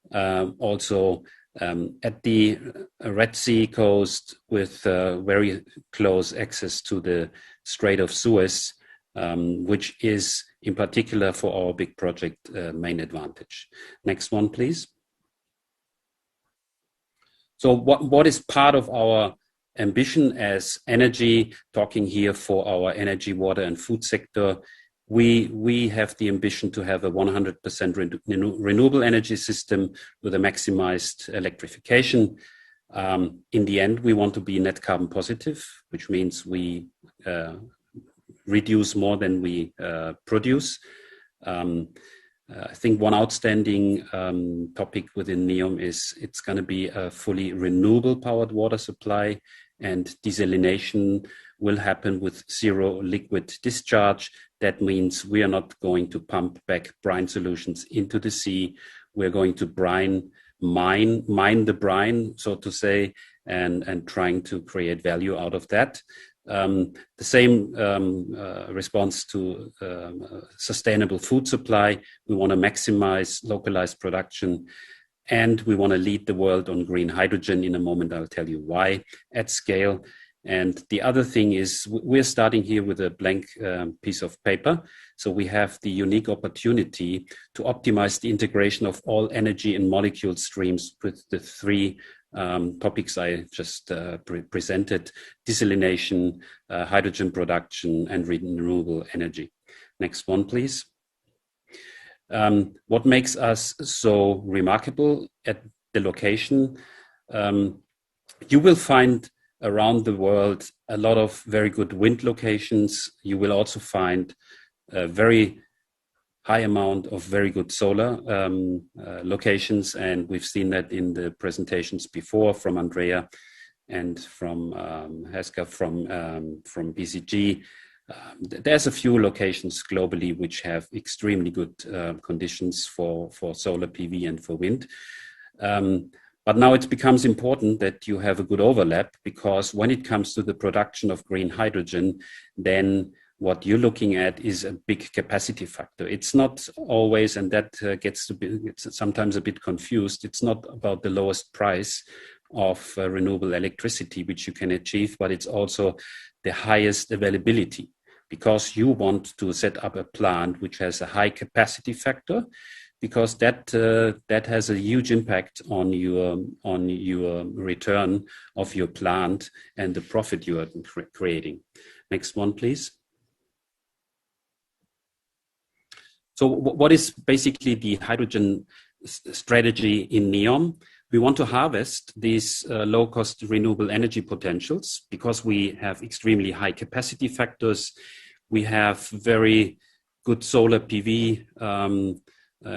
also at the Red Sea coast with very close access to the Strait of Suez, which is in particular for our big project main advantage. Next one, please. So what is part of our ambition as energy, talking here for our energy, water and food sector? We have the ambition to have a 100% renewable energy system with a maximized electrification. In the end, we want to be net carbon positive, which means we reduce more than we produce. I think one outstanding topic within NEOM is it's going to be a fully renewable powered water supply, and desalination will happen with zero liquid discharge. That means we are not going to pump back brine solutions into the sea. We're going to mine the brine, so to say, and trying to create value out of that. The same response to sustainable food supply. We want to maximize localized production, and we want to lead the world on green hydrogen. In a moment, I'll tell you why, at scale. And the other thing is we're starting here with a blank piece of paper. So we have the unique opportunity to optimize the integration of all energy and molecule streams with the three topics I just presented: desalination, hydrogen production, and renewable energy. Next one, please. What makes us so remarkable at the location? You will find around the world a lot of very good wind locations. You will also find a very high amount of very good solar locations, and we've seen that in the presentations before from Andrea and from Heska from BCG. There's a few locations globally which have extremely good conditions for solar PV and for wind. But now it becomes important that you have a good overlap, because when it comes to the production of green hydrogen, then what you're looking at is a big capacity factor. It's not always, and that gets to be sometimes a bit confused, it's not about the lowest price of renewable electricity which you can achieve, but it's also the highest availability, because you want to set up a plant which has a high capacity factor, because that has a huge impact on your return of your plant and the profit you are creating. Next one, please. So what is basically the hydrogen strategy in NEOM? We want to harvest these low-cost renewable energy potentials because we have extremely high capacity factors. We have very good solar PV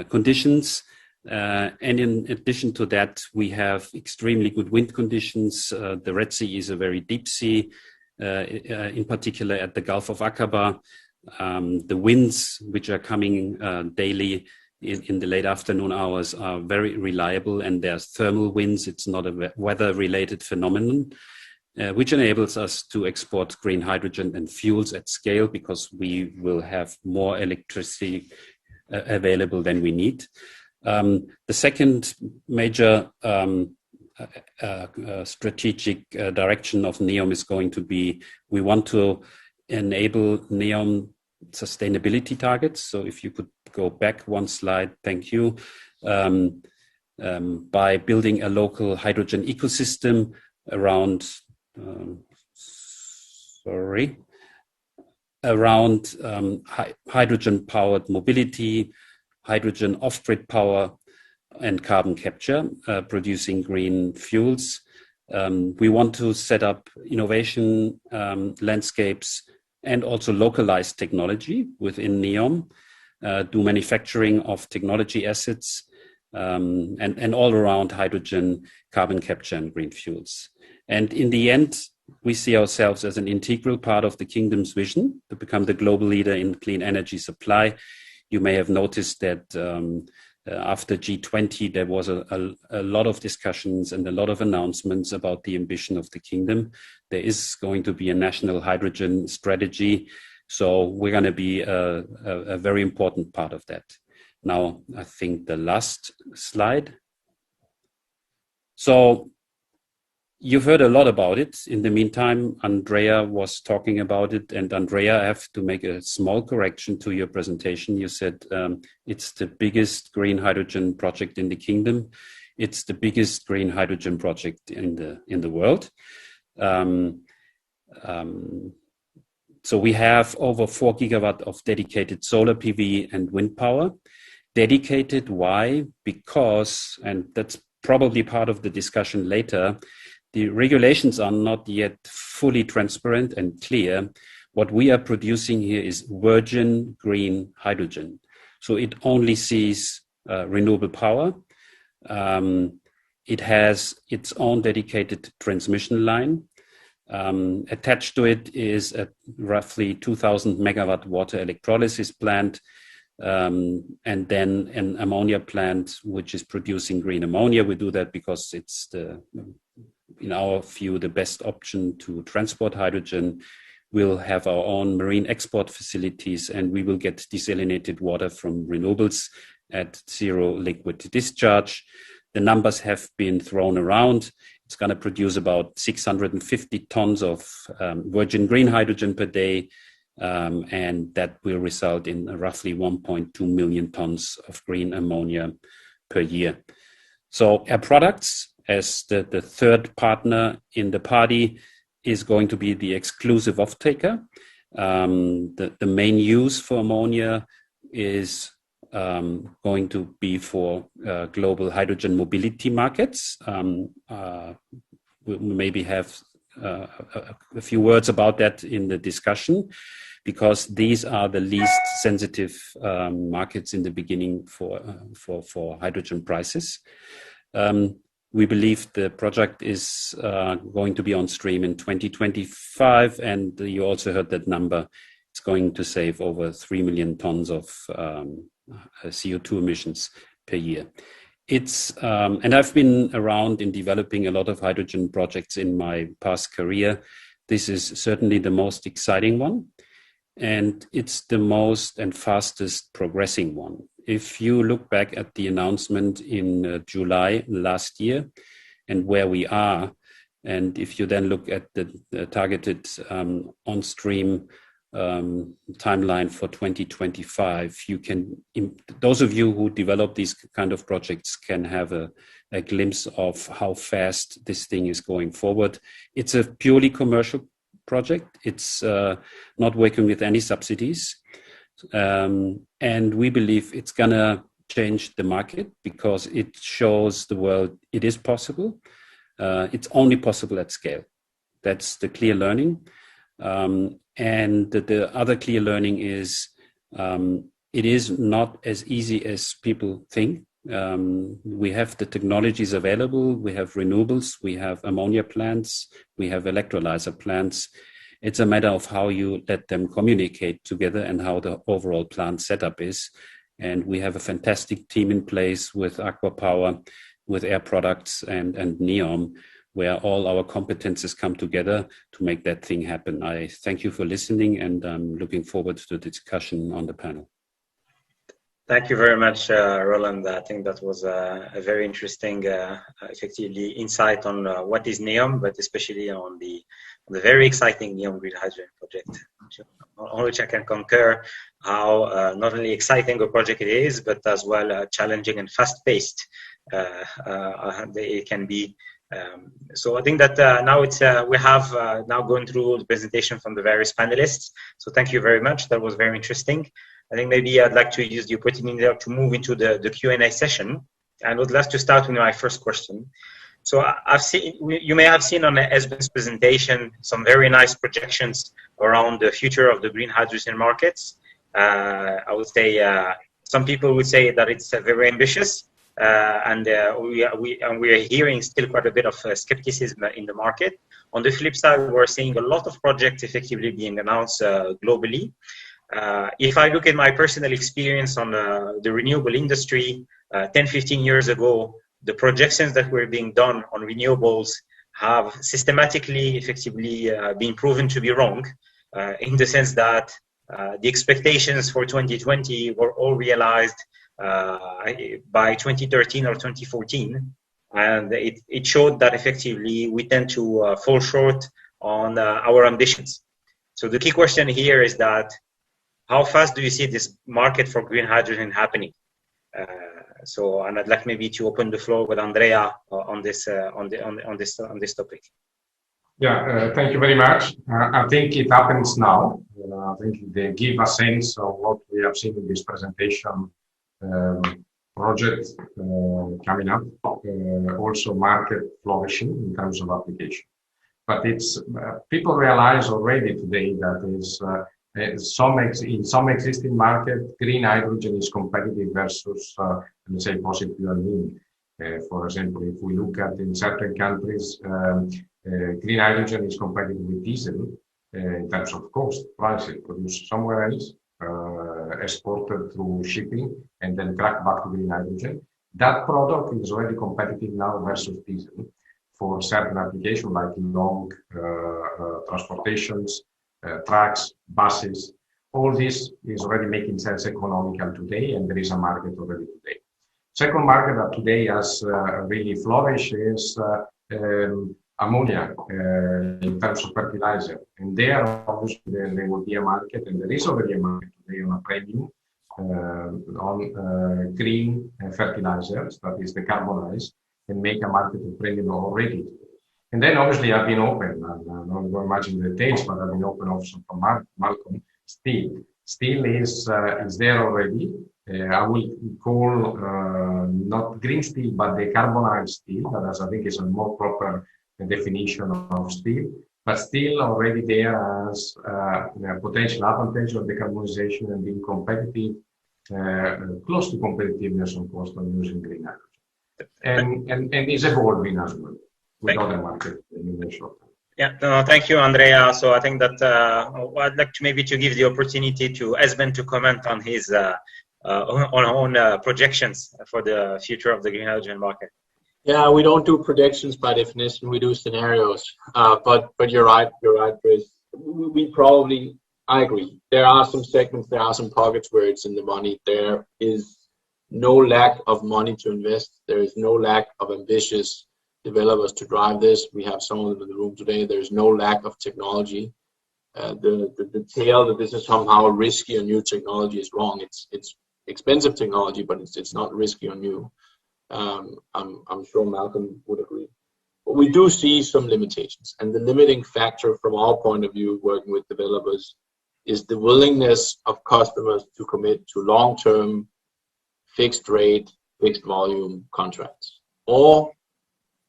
conditions. And in addition to that, we have extremely good wind conditions. The Red Sea is a very deep sea, in particular at the Gulf of Aqaba. The winds which are coming daily in the late afternoon hours are very reliable, and there's thermal winds. It's not a weather-related phenomenon, which enables us to export green hydrogen and fuels at scale, because we will have more electricity available than we need. The second major strategic direction of NEOM is going to be, we want to enable NEOM sustainability targets. So if you could go back one slide, thank you. By building a local hydrogen ecosystem around, hydrogen-powered mobility, hydrogen off-grid power, and carbon capture, producing green fuels. We want to set up innovation landscapes and also localized technology within NEOM, do manufacturing of technology assets, and all around hydrogen, carbon capture, and green fuels. And in the end, we see ourselves as an integral part of the Kingdom's vision to become the global leader in clean energy supply. You may have noticed that after G20, there was a lot of discussions and a lot of announcements about the ambition of the Kingdom. There is going to be a national hydrogen strategy. So we're going to be a very important part of that. Now, I think the last slide. So you've heard a lot about it. In the meantime, Andrea was talking about it. And Andrea, I have to make a small correction to your presentation. You said it's the biggest green hydrogen project in the Kingdom. It's the biggest green hydrogen project in the world. So we have over 4 gigawatt of dedicated solar PV and wind power. Dedicated, why? Because, and that's probably part of the discussion later, the regulations are not yet fully transparent and clear What we are producing here is virgin green hydrogen. So it only sees renewable power. It has its own dedicated transmission line. Attached to it is a roughly 2,000 megawatt water electrolysis plant, and then an ammonia plant, which is producing green ammonia. We do that because it's in our view, the best option to transport hydrogen. We'll have our own marine export facilities, and we will get desalinated water from renewables at zero liquid discharge. The numbers have been thrown around. It's going to produce about 650 tons of virgin green hydrogen per day, and that will result in roughly 1.2 million tons of green ammonia per year. So Air Products, as the third partner in the party, is going to be the exclusive off-taker. The main use for ammonia is going to be for global hydrogen mobility markets. We'll maybe have a few words about that in the discussion, because these are the least sensitive markets in the beginning for hydrogen prices. We believe the project is going to be on stream in 2025, and you also heard that number. It's going to save over 3 million tons of CO2 emissions per year. And I've been around in developing a lot of hydrogen projects in my past career. This is certainly the most exciting one, and it's the most and fastest progressing one. If you look back at the announcement in July last year and where we are, and if you then look at the targeted on-stream timeline for 2025, those of you who develop these kind of projects can have a glimpse of how fast this thing is going forward. It's a purely commercial project. It's not working with any subsidies. And we believe it's going to change the market because it shows the world it is possible. It's only possible at scale. That's the clear learning. And the other clear learning is it is not as easy as people think. We have the technologies available. We have renewables. We have ammonia plants. We have electrolyzer plants. It's a matter of how you let them communicate together and how the overall plant setup is. And we have a fantastic team in place with ACWA Power, with Air Products and NEOM, where all our competences come together to make that thing happen. I thank you for listening, and I'm looking forward to the discussion on the panel. Thank you very much, Roland. I think that was a very interesting, effectively, insight on what is NEOM, but especially on the very exciting NEOM Green Hydrogen project, on which I can concur how not only exciting a project it is, but as well challenging and fast-paced it can be. So I think that now we have now gone through the presentation from the various panelists. So thank you very much. That was very interesting. I think maybe I'd like to use the opportunity to move into the Q&A session. And would love to start with my first question. So you may have seen on Esben's presentation some very nice projections around the future of the green hydrogen markets. I would say some people would say that it's very ambitious. And we are hearing still quite a bit of skepticism in the market. On the flip side, we're seeing a lot of projects effectively being announced globally. If I look at my personal experience on the renewable industry, 10, 15 years ago, the projections that were being done on renewables have systematically, effectively been proven to be wrong, in the sense that the expectations for 2020 were all realized by 2013 or 2014, and it showed that effectively we tend to fall short on our ambitions. So the key question here is that how fast do you see this market for green hydrogen happening? And I'd like maybe to open the floor with Andrea on this topic. Yeah, thank you very much. I think it happens now. I think they give a sense of what we have seen in this presentation. Project coming up, also market flourishing in terms of application. but it's people realize already today that is in some existing market, green hydrogen is competitive versus let's say fossil fuel wind. For example, if we look at in certain countries, green hydrogen is competitive with diesel in terms of cost, price, produced somewhere else, exported through shipping, and then cracked back to green hydrogen. That product is already competitive now versus diesel for certain applications like long transportations, trucks, buses. All this is already making sense economical today, and there is a market already today. Second market that today has really flourished is ammonia in terms of fertilizer. And there, obviously, there will be a market, and there is already a market today on a premium on green fertilizers, that is decarbonized, and make a market of premium already. And then, obviously, I've been open, I'm not going much in the details, but I've been open also from Malcolm. Steel is there already. I will call not green steel, but decarbonized steel. That I think is a more proper definition of steel. But still already there as potential advantage of decarbonization and being competitive, close to competitiveness on cost of using green hydrogen. And is evolving as well with other markets in the short term. Yeah, no, thank you, Andrea. So I think that I'd like to maybe to give the opportunity to Esben to comment on his own projections for the future of the green hydrogen market. Yeah, we don't do predictions by definition. We do scenarios. But you're right, Chris. I agree. There are some segments, there are some pockets where it's in the money. There is no lack of money to invest. There is no lack of ambitious developers to drive this. We have some of them in the room today. There's no lack of technology. The tale that this is somehow risky or new technology is wrong. It's expensive technology, but it's not risky or new. I'm sure Malcolm would agree. But we do see some limitations, and the limiting factor from our point of view working with developers is the willingness of customers to commit to long-term fixed rate, fixed volume contracts, or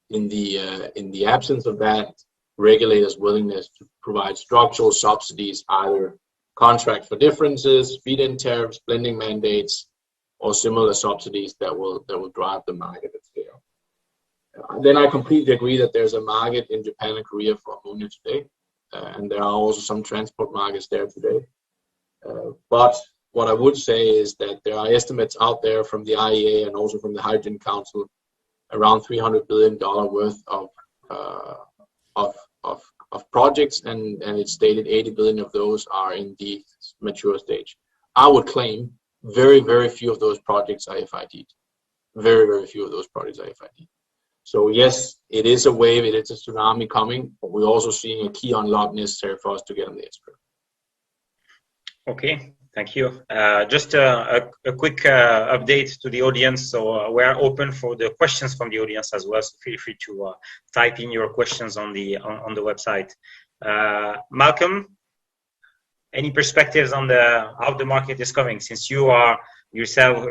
in the absence of that, regulators' willingness to provide structural subsidies, either contract for differences, feed-in tariffs, blending mandates, or similar subsidies that will drive the market at scale. Then I completely agree that there's a market in Japan and Korea for ammonia today, and there are also some transport markets there today. But what I would say is that there are estimates out there from the IEA and also from the Hydrogen Council around $300 billion worth of projects, and it's stated 80 billion of those are in the mature stage. I would claim very, very few of those projects are FID. Very, very few of those projects are FID. So yes, it is a wave, it is a tsunami coming, but we're also seeing a key unlock necessary for us to get on the S-curve. Okay, thank you. Just a quick update to the audience. So we are open for the questions from the audience as well. So feel free to type in your questions on the website. Malcolm, any perspectives on how the market is coming, since you are yourself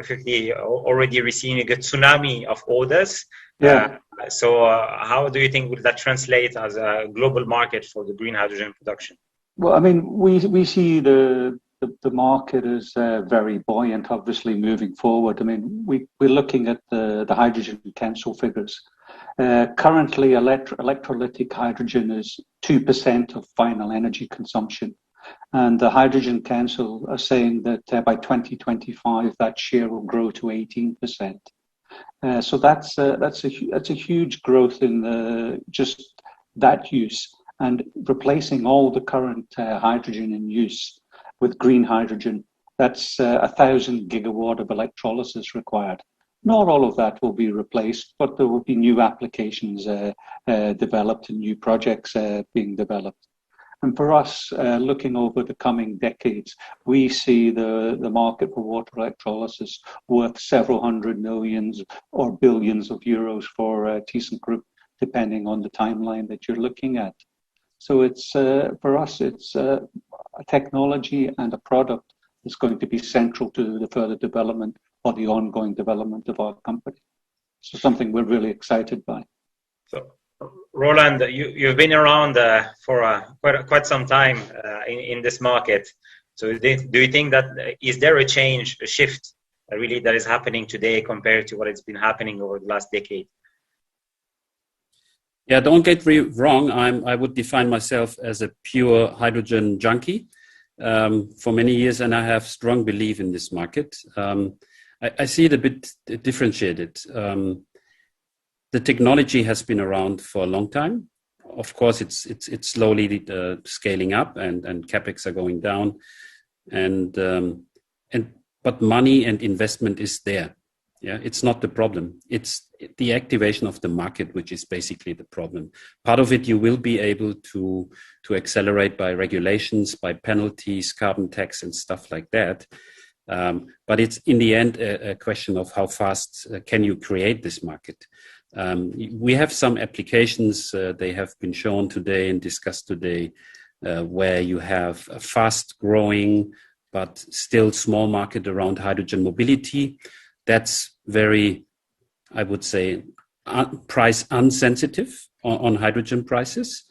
already receiving a tsunami of orders? Yeah. So how do you think will that translate as a global market for the green hydrogen production? Well, I mean, we see the market is very buoyant, obviously, moving forward. I mean, we're looking at the hydrogen council figures. Currently, electrolytic hydrogen is 2% of final energy consumption. And the Hydrogen Council are saying that by 2025, that share will grow to 18%. So that's a huge growth in just that use, and replacing all the current hydrogen in use with green hydrogen. That's 1,000 gigawatt of electrolysis required. Not all of that will be replaced, but there will be new applications developed and new projects being developed. And for us, looking over the coming decades, we see the market for water electrolysis worth several hundred millions or billions of euros for ThyssenKrupp, depending on the timeline that you're looking at. So it's for us, it's a technology and a product that's going to be central to the further development or the ongoing development of our company. So something we're really excited by. So Roland, you've been around for quite some time in this market. So do you think that is there a change, a shift really that is happening today compared to what it's been happening over the last decade? Yeah, don't get me wrong. I would define myself as a pure hydrogen junkie for many years, and I have strong belief in this market. I see it a bit differentiated. The technology has been around for a long time. Of course, it's slowly scaling up, and capex are going down, but money and investment is there. Yeah, it's not the problem. It's the activation of the market, which is basically the problem. Part of it you will be able to accelerate by regulations, by penalties, carbon tax, and stuff like that. But it's in the end a question of how fast can you create this market. We have some applications, they have been shown today and discussed today, where you have a fast growing but still small market around hydrogen mobility. That's very, I would say, price unsensitive on hydrogen prices.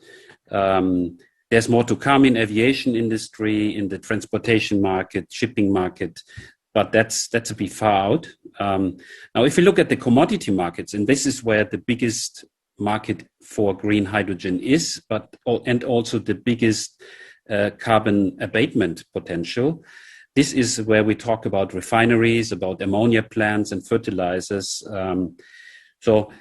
There's more to come in aviation industry, in the transportation market, shipping market, but that's a bit far out. Now, if you look at the commodity markets, and this is where the biggest market for green hydrogen is, and also the biggest carbon abatement potential. This is where we talk about refineries, about ammonia plants and fertilizers. So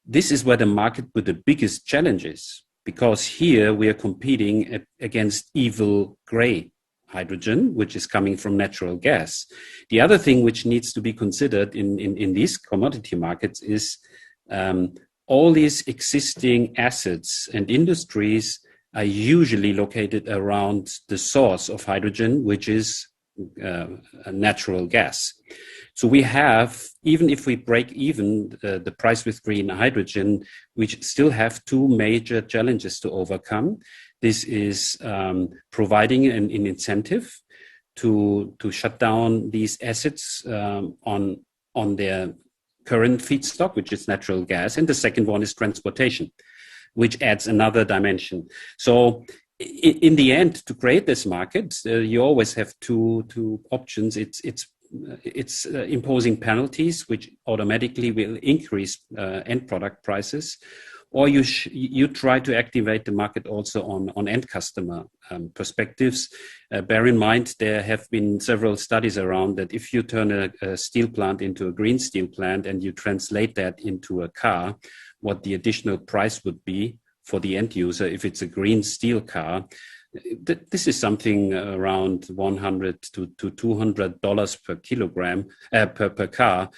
this is where the market with the biggest challenge is, because here we are competing against evil gray hydrogen, which is coming from natural gas. The other thing which needs to be considered in these commodity markets is all these existing assets and industries are usually located around the source of hydrogen, which is natural gas. So we have, even if we break even the price with green hydrogen, we still have two major challenges to overcome. This is providing an incentive to shut down these assets on their current feedstock, which is natural gas. And the second one is transportation, which adds another dimension. So in the end, to create this market, you always have two options. It's imposing penalties, which automatically will increase end product prices, or you try to activate the market also on end customer perspectives. Bear in mind, there have been several studies around that if you turn a steel plant into a green steel plant and you translate that into a car, what the additional price would be for the end user if it's a green steel car. This is something around $100 to $200 per kilogram per car,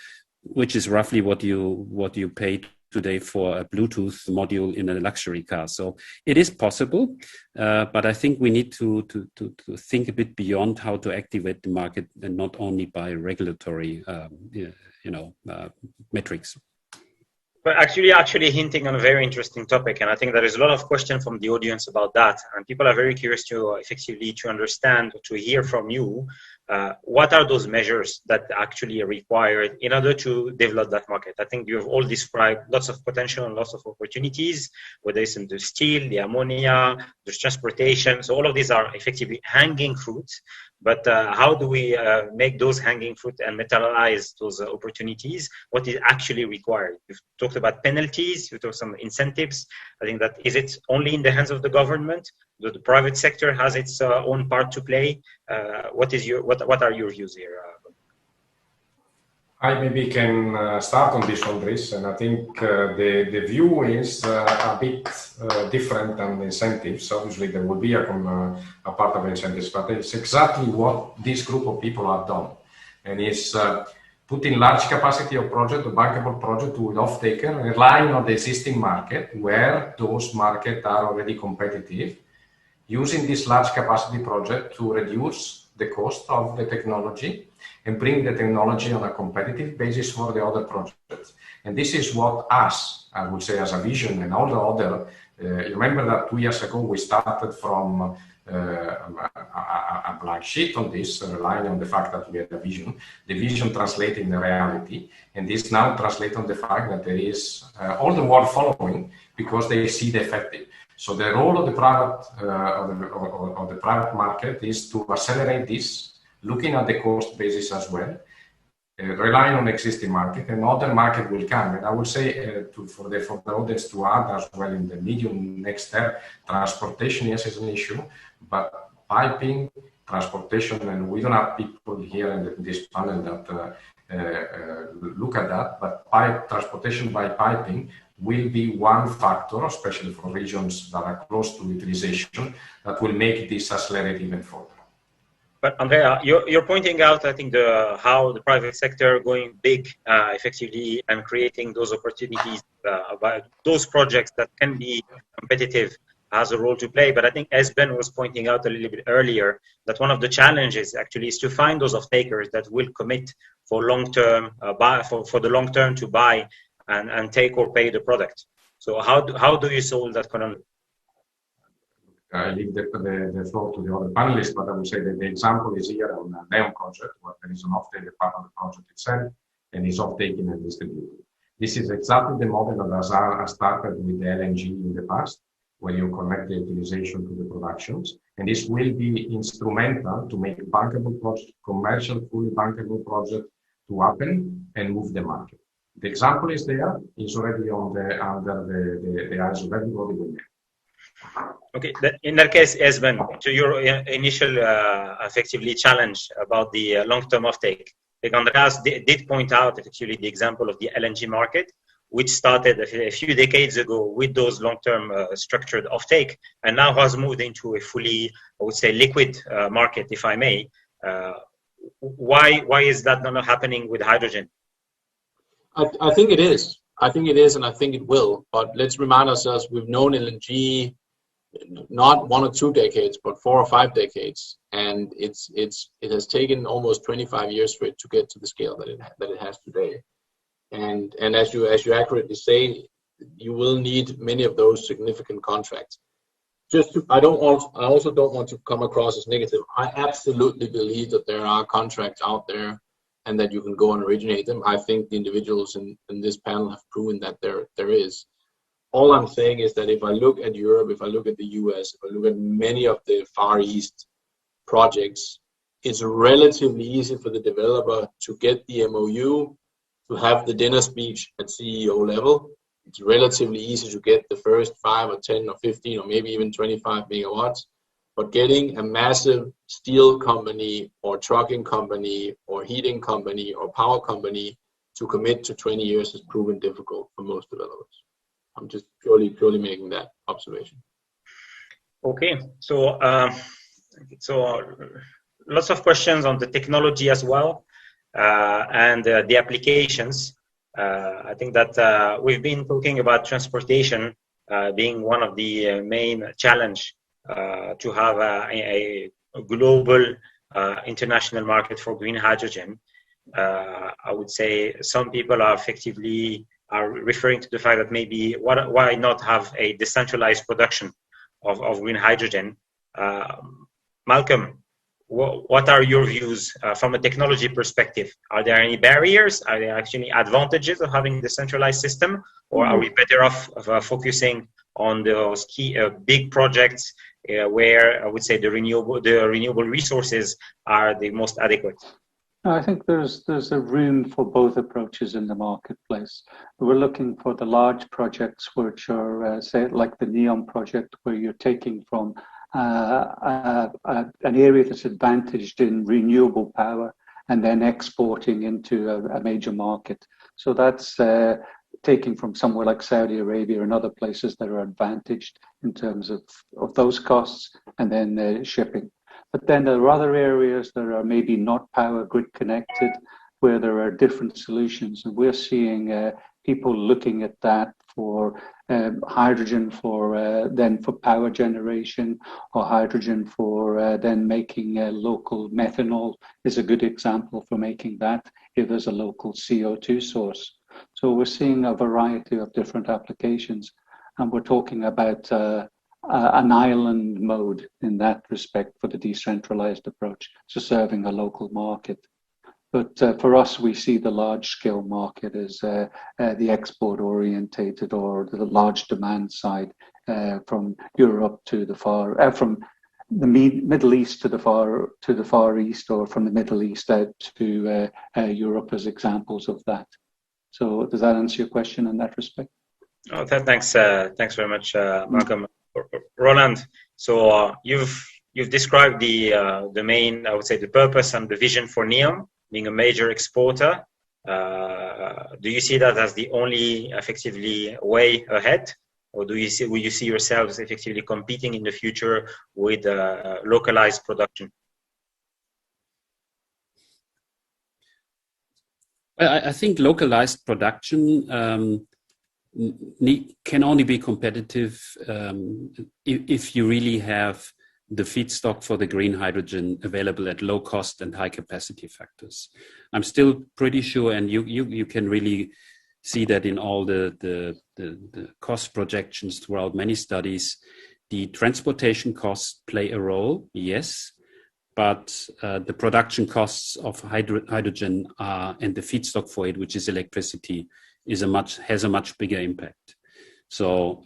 which is roughly what you pay today for a Bluetooth module in a luxury car. So it is possible, but I think we need to think a bit beyond how to activate the market, and not only by regulatory metrics. But actually hinting on a very interesting topic, and I think there is a lot of question from the audience about that, and people are very curious to effectively to understand, to hear from you, what are those measures that actually are required in order to develop that market? I think you have all described lots of potential and lots of opportunities, whether it's in the steel, the ammonia, the transportation. So all of these are effectively hanging fruits. But how do we make those hanging fruit and materialize those opportunities? What is actually required? You've talked about penalties, you talked some incentives. I think that, is it only in the hands of the government? Do the private sector has its own part to play? What are your views here? I maybe can start on this one, Dries, and I think the view is a bit different than the incentives. Obviously, there will be a part of incentives, but it's exactly what this group of people have done, and it's putting large capacity of project, a bankable project to an off-taker, relying on the existing market where those markets are already competitive, using this large capacity project to reduce the cost of the technology and bring the technology on a competitive basis for the other projects. And this is what I would say, as a vision, and all the other, you remember that 2 years ago we started from a blank sheet on this, relying on the fact that we had a vision. The vision translated in reality, and this now translates on the fact that there is all the world following because they see the effective. So the role of the private market is to accelerate this, looking at the cost basis as well, relying on existing market, and other market will come. And I would say for the audience to add as well in the medium next term, transportation, yes, is an issue, but piping, transportation, and we don't have people here in this panel that look at that, but transportation by piping will be one factor, especially for regions that are close to utilization, that will make this accelerate even further. But Andrea, you're pointing out, I think, how the private sector going big effectively and creating those opportunities, about those projects that can be competitive has a role to play. But I think, as Ben was pointing out a little bit earlier, that one of the challenges actually is to find those off-takers that will commit for long-term, for the long term to buy and take or pay the product. So how do you solve that conundrum? I leave the floor to the other panelists, but I would say that the example is here on the NEOM project, where there is an off-taker part of the project itself, and is off-taking and distributed. This is exactly the model that has started with the LNG in the past, where you connect the utilization to the productions, and this will be instrumental to make bankable project, commercial, fully bankable project to happen and move the market. The example is there, is already under the eyes of everybody we met. Okay, in that case, Esben, to your initial effectively challenge about the long-term offtake, Andreas did point out effectively the example of the LNG market, which started a few decades ago with those long-term structured offtake, and now has moved into a fully, I would say, liquid market, if I may. Why is that not happening with hydrogen? I think it is. I think it is, and I think it will. But let's remind ourselves, we've known LNG not 1 or 2 decades, but 4 or 5 decades, and it has taken almost 25 years for it to get to the scale that it has today. And as you accurately say, you will need many of those significant contracts. I also don't want to come across as negative. I absolutely believe that there are contracts out there and that you can go and originate them. I think the individuals in this panel have proven that there is. All I'm saying is that if I look at Europe, if I look at the US, if I look at many of the Far East projects, it's relatively easy for the developer to get the MOU, to have the dinner speech at CEO level. It's relatively easy to get the first 5 or 10 or 15 or maybe even 25 megawatts. But getting a massive steel company or trucking company or heating company or power company to commit to 20 years has proven difficult for most developers. I'm just purely making that observation. Okay, so lots of questions on the technology as well, and the applications. I think that we've been talking about transportation being one of the main challenge to have a global international market for green hydrogen. I would say some people are effectively referring to the fact that maybe why not have a decentralized production of green hydrogen. Malcolm, what are your views from a technology perspective? Are there any barriers? Are there actually advantages of having a decentralized system, or are we better off focusing on those key big projects where I would say the renewable resources are the most adequate? I think there's a room for both approaches in the marketplace. We're looking for the large projects, which are, say, like the NEOM project, where you're taking from an area that's advantaged in renewable power and then exporting into a major market. So that's taking from somewhere like Saudi Arabia and other places that are advantaged in terms of those costs, and then shipping. But then there are other areas that are maybe not power grid connected, where there are different solutions. And we're seeing people looking at that for hydrogen for power generation, or hydrogen for then making local methanol is a good example for making that if there's a local CO2 source. So we're seeing a variety of different applications, and we're talking about an island mode in that respect for the decentralized approach to serving a local market. But for us, we see the large-scale market as the export-orientated or the large demand side from Europe to the from the Middle East to the Far East, or from the Middle East out to Europe as examples of that. So does that answer your question in that respect? Oh, thanks very much, Malcolm. Roland, so you've described the main, I would say, the purpose and the vision for NEOM, being a major exporter. Do you see that as the only effectively way ahead, or will you see yourselves effectively competing in the future with localized production? I think localized production can only be competitive if you really have the feedstock for the green hydrogen available at low cost and high capacity factors. I'm still pretty sure, and you can really see that in all the cost projections throughout many studies, the transportation costs play a role, yes, but the production costs of hydrogen and the feedstock for it, which is electricity, has a much bigger impact. So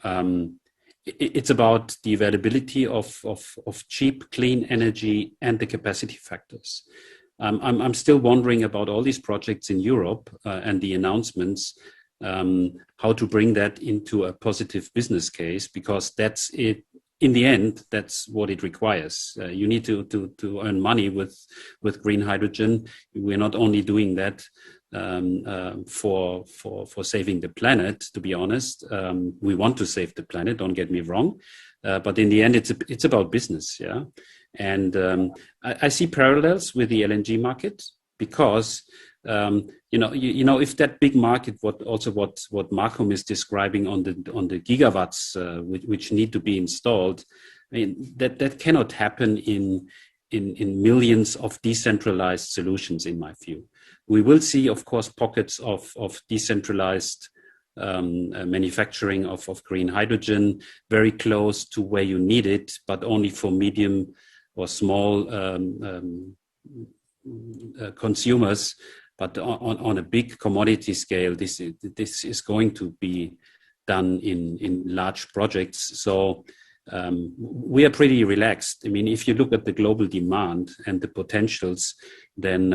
it's about the availability of cheap, clean energy and the capacity factors. I'm still wondering about all these projects in Europe and the announcements, how to bring that into a positive business case, because that's it. In the end, that's what it requires. You need to earn money with green hydrogen. We're not only doing that for saving the planet, to be honest. We want to save the planet, don't get me wrong, but in the end it's about business, yeah. And I see parallels with the LNG market, because if that big market, what Malcolm is describing on the gigawatts which need to be installed, I mean that cannot happen in millions of decentralized solutions, in my view. We will see, of course, pockets of decentralized manufacturing of green hydrogen very close to where you need it, but only for medium or small consumers. But on a big commodity scale, this is going to be done in large projects. So we are pretty relaxed. I mean, if you look at the global demand and the potentials, then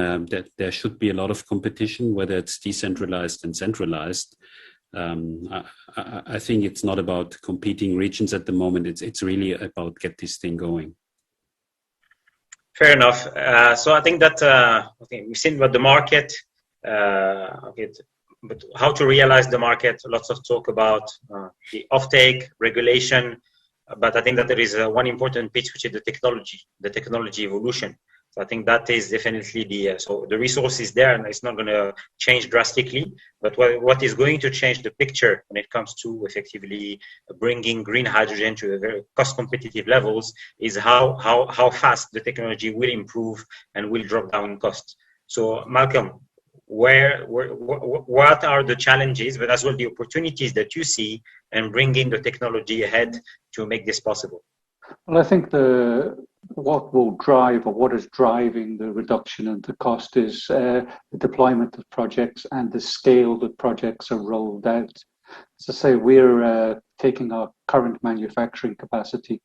there should be a lot of competition, whether it's decentralized and centralized. I think it's not about competing regions at the moment. It's really about get this thing going. Fair enough. So I think that we've seen about the market, but how to realize the market. Lots of talk about the offtake, regulation, but I think that there is one important piece, which is the technology evolution. So I think that is definitely so the resource is there and it's not going to change drastically. But what is going to change the picture when it comes to effectively bringing green hydrogen to a very cost competitive levels is how fast the technology will improve and will drop down in cost. So Malcolm, what are the challenges, but as well the opportunities that you see in bringing the technology ahead to make this possible? Well, I think what will drive, or what is driving the reduction in the cost, is the deployment of projects and the scale that projects are rolled out. As I say, we're taking our current manufacturing capacity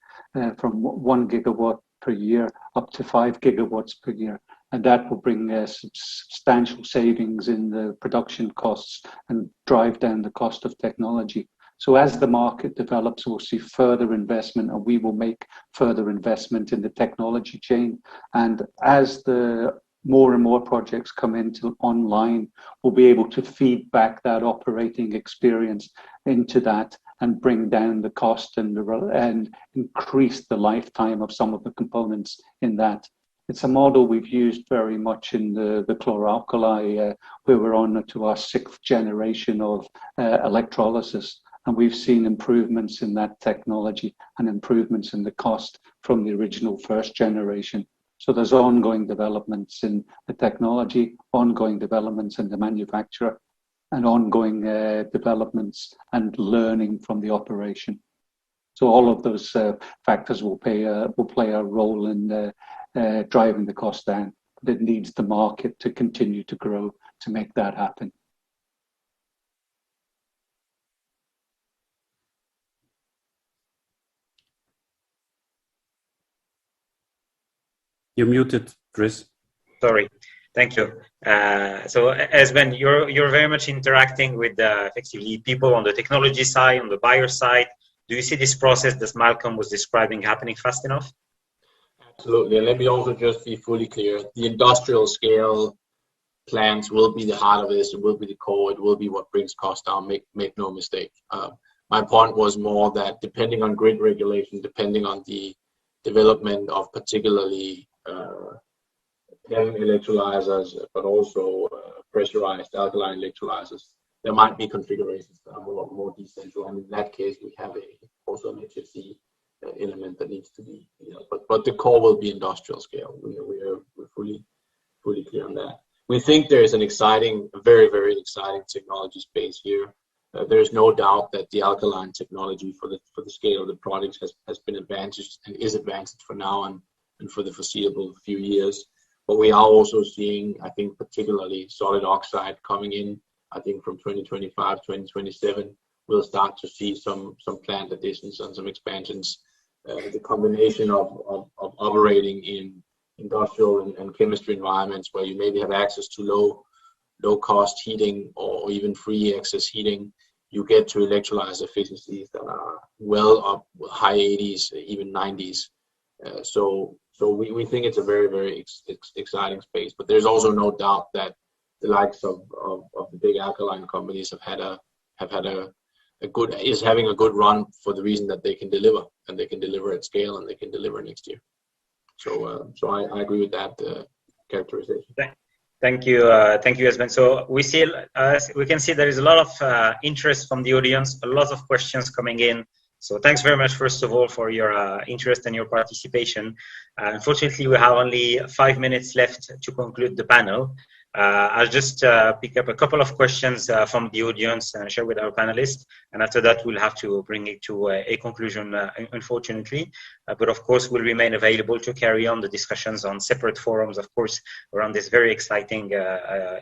from 1 gigawatt per year up to 5 gigawatts per year. And that will bring substantial savings in the production costs and drive down the cost of technology. So as the market develops, we'll see further investment, and we will make further investment in the technology chain. And as the more and more projects come into online, we'll be able to feed back that operating experience into that and bring down the cost and increase the lifetime of some of the components in that. It's a model we've used very much in the chlor-alkali, where we're on to our 6th generation of electrolysis. And we've seen improvements in that technology and improvements in the cost from the original 1st generation. So there's ongoing developments in the technology, ongoing developments in the manufacturer, and ongoing developments and learning from the operation. So all of those factors will play a role in driving the cost down. But it needs the market to continue to grow to make that happen. You're muted, Chris. Sorry. Thank you. So Esben, you're very much interacting with effectively people on the technology side, on the buyer side. Do you see this process that Malcolm was describing happening fast enough? Absolutely. And let me also just be fully clear. The industrial scale plants will be the heart of this. It will be the core. It will be what brings costs down. Make no mistake. My point was more that depending on grid regulation, depending on the development of particularly PEM electrolyzers, but also pressurized alkaline electrolyzers, there might be configurations that are more decentral. And in that case, we have also an HFC element that needs to be, but the core will be industrial scale. We're fully clear on that. We think there is an exciting, very, very exciting technology space here. There's no doubt that the alkaline technology for the scale of the products has been advantaged and is advantaged for now and for the foreseeable few years. But we are also seeing, I think, particularly solid oxide coming in. I think from 2025, 2027, we'll start to see some plant additions and some expansions. The combination of operating in industrial and chemistry environments where you maybe have access to low cost heating or even free excess heating, you get to electrolyzer efficiencies that are well up high 80s, even 90s. So we think it's a very, very exciting space. But there's also no doubt that the likes of the big alkaline companies have having a good run for the reason that they can deliver, and they can deliver at scale, and they can deliver next year. So I agree with that characterization. Thank you, Esben. So we can see there is a lot of interest from the audience, a lot of questions coming in. So thanks very much, first of all, for your interest and your participation. Unfortunately, we have only 5 minutes left to conclude the panel. I'll just pick up a couple of questions from the audience and share with our panelists. And after that, we'll have to bring it to a conclusion, unfortunately. But of course, we'll remain available to carry on the discussions on separate forums, of course, around this very exciting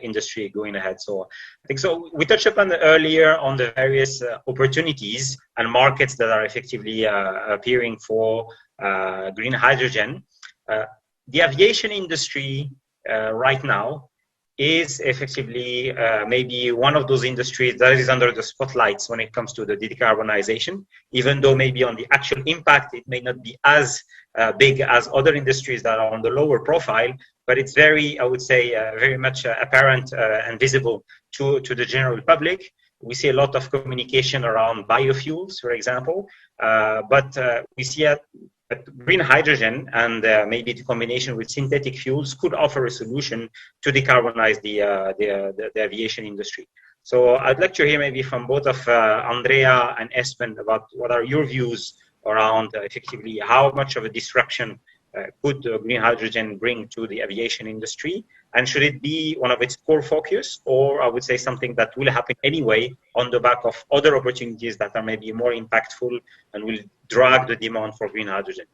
industry going ahead. So I think so. We touched upon earlier on the various opportunities and markets that are effectively appearing for green hydrogen. The aviation industry right now is effectively maybe one of those industries that is under the spotlights when it comes to the decarbonization, even though maybe on the actual impact, it may not be as big as other industries that are on the lower profile, but it's very, I would say, very much apparent and visible to the general public. We see a lot of communication around biofuels, for example, but we see green hydrogen and maybe the combination with synthetic fuels could offer a solution to decarbonize the aviation industry. So I'd like to hear maybe from both of Andrea and Esben about what are your views around effectively how much of a disruption could green hydrogen bring to the aviation industry, and should it be one of its core focus, or I would say something that will happen anyway on the back of other opportunities that are maybe more impactful and will drag the demand for green hydrogen?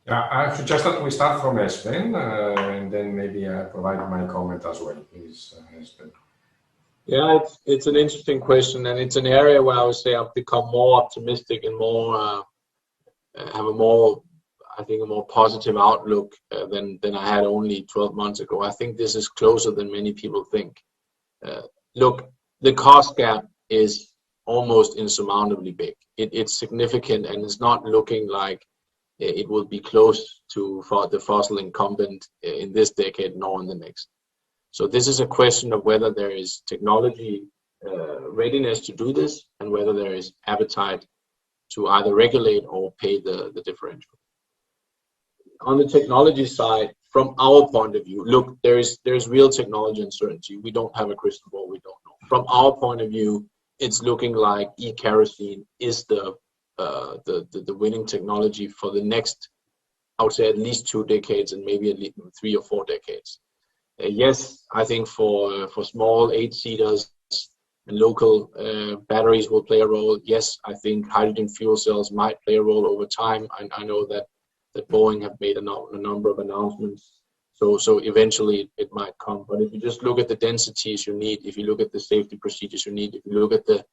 Yeah, I suggest that we start from Esben, and then maybe provide my comment as well, please, Esben. Yeah, it's an interesting question, and it's an area where I would say I've become more optimistic and more have a more positive outlook than I had only 12 months ago. I think this is closer than many people think. Look, the cost gap is almost insurmountably big. It's significant, and it's not looking like it will be close to the fossil incumbent in this decade nor in the next. So this is a question of whether there is technology readiness to do this, and whether there is appetite to either regulate or pay the differential. On the technology side, from our point of view, look, there's real technology uncertainty. We don't have a crystal ball. We don't know. From our point of view, it's looking like e-kerosene is the winning technology for the next, I would say, at least 2 decades, and maybe at least 3 or 4 decades. Yes, I think for small 8-seaters, and local batteries will play a role. Yes, I think hydrogen fuel cells might play a role over time. I know that Boeing have made a number of announcements. So eventually it might come. But if you just look at the densities you need, if you look at the safety procedures you need, if you look at the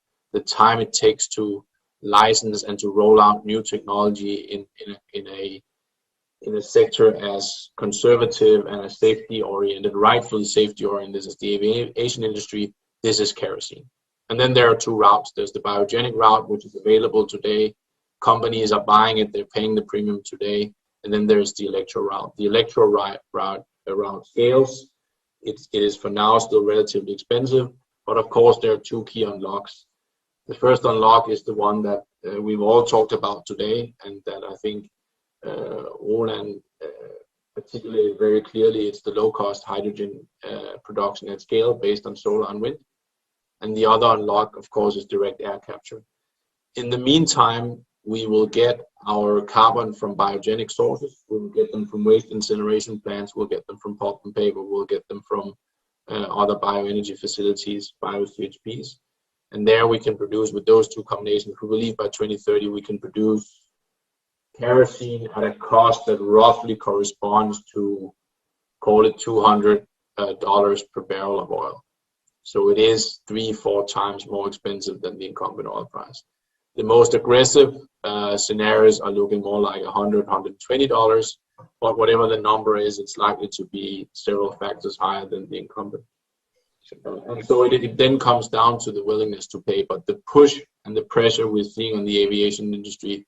time it takes to license and to roll out new technology in a sector as conservative and as safety-oriented, rightfully safety-oriented as the aviation industry, this is kerosene. And then there are two routes. There's the biogenic route, which is available today. Companies are buying it, they're paying the premium today. And then there's the electro route. The electro route around scales, it is for now still relatively expensive, but of course there are two key unlocks. The first unlock is the one that we've all talked about today, and that I think Roland articulated very clearly. It's the low-cost hydrogen production at scale based on solar and wind. And the other unlock, of course, is direct air capture. In the meantime, we will get our carbon from biogenic sources. We'll get them from waste incineration plants. We'll get them from pulp and paper. We'll get them from other bioenergy facilities, bio-CHPs. And there we can produce, with those two combinations, we believe by 2030 we can produce kerosene at a cost that roughly corresponds to, call it $200 per barrel of oil. So it is 3-4 times more expensive than the incumbent oil price. The most aggressive scenarios are looking more like $100, $120, but whatever the number is, it's likely to be several factors higher than the incumbent. And so it then comes down to the willingness to pay. But the push and the pressure we're seeing on the aviation industry,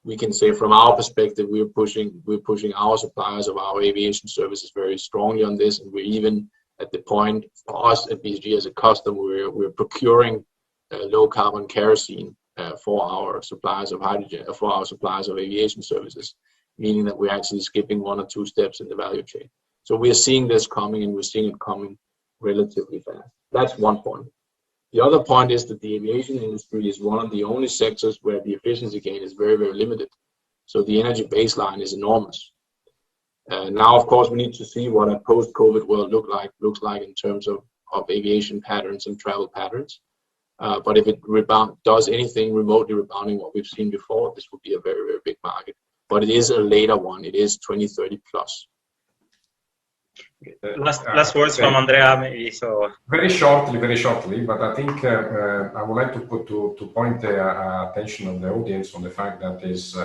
we can say from our perspective, we're pushing our suppliers of our aviation services very strongly on this, and we're even at the point for us at BCG as a customer, we're procuring low carbon kerosene for our suppliers of hydrogen, for our suppliers of aviation services, meaning that we're actually skipping 1 or 2 steps in the value chain. So we're seeing this coming, and we're seeing it coming relatively fast. That's one point. The other point is that the aviation industry is one of the only sectors where the efficiency gain is very, very limited. So the energy baseline is enormous. Now, of course, we need to see what a post-COVID world looks like in terms of aviation patterns and travel patterns. But if it does anything remotely rebounding what we've seen before, this would be a very, very big market. But it is a later one. It is 2030 plus. Last words from Andrea, maybe. So very shortly. But I think I would like to point the attention of the audience on the fact that is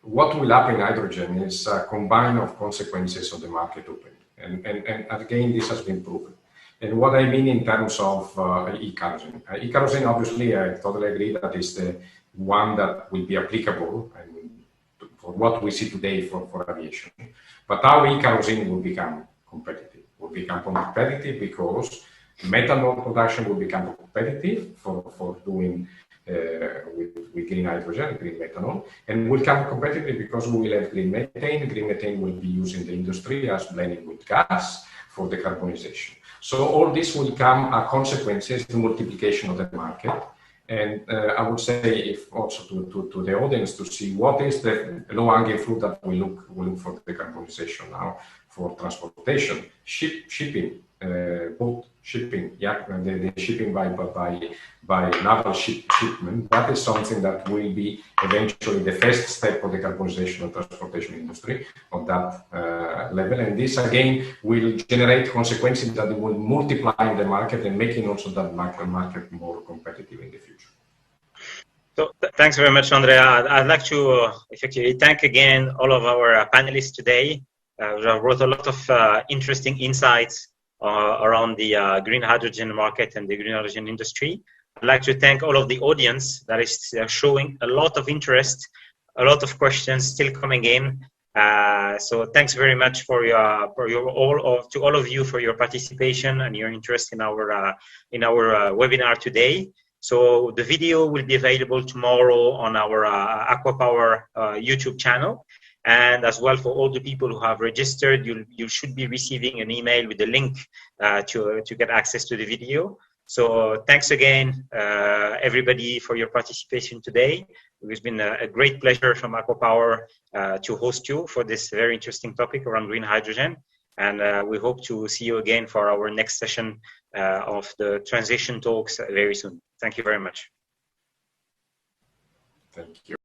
what will happen in hydrogen is a combine of consequences of the market opening, and again this has been proven. And what I mean in terms of e-kerosene. E-kerosene, obviously, I totally agree that is the one that will be applicable for what we see today for aviation. But how e-kerosene will become competitive? Will become competitive because methanol production will become competitive for doing with green hydrogen, green methanol, and will become competitive because we will have green methane. Green methane will be used in the industry as blending with gas for decarbonization. So all this will come as consequences, the multiplication of the market. And I would say, if also to the audience to see what is the low-hanging fruit that we look for decarbonization now for transportation, shipping, boat shipping, the shipping by naval shipment. That is something that will be eventually the first step of the decarbonization of transportation industry on that level. And this again will generate consequences that will multiply in the market and making also that market more competitive in the future. So thanks very much, Andrea. I'd like to effectively thank again all of our panelists today. We wrote a lot of interesting insights around the green hydrogen market and the green hydrogen industry. I'd like to thank all of the audience that is showing a lot of interest, a lot of questions still coming in. So thanks very much to all of you for your participation and your interest in our webinar today. So the video will be available tomorrow on our ACWA Power YouTube channel. And as well, for all the people who have registered, you should be receiving an email with the link to get access to the video. So thanks again, everybody, for your participation today. It's been a great pleasure from ACWA Power to host you for this very interesting topic around green hydrogen. And we hope to see you again for our next session of the transition talks very soon. Thank you very much. Thank you.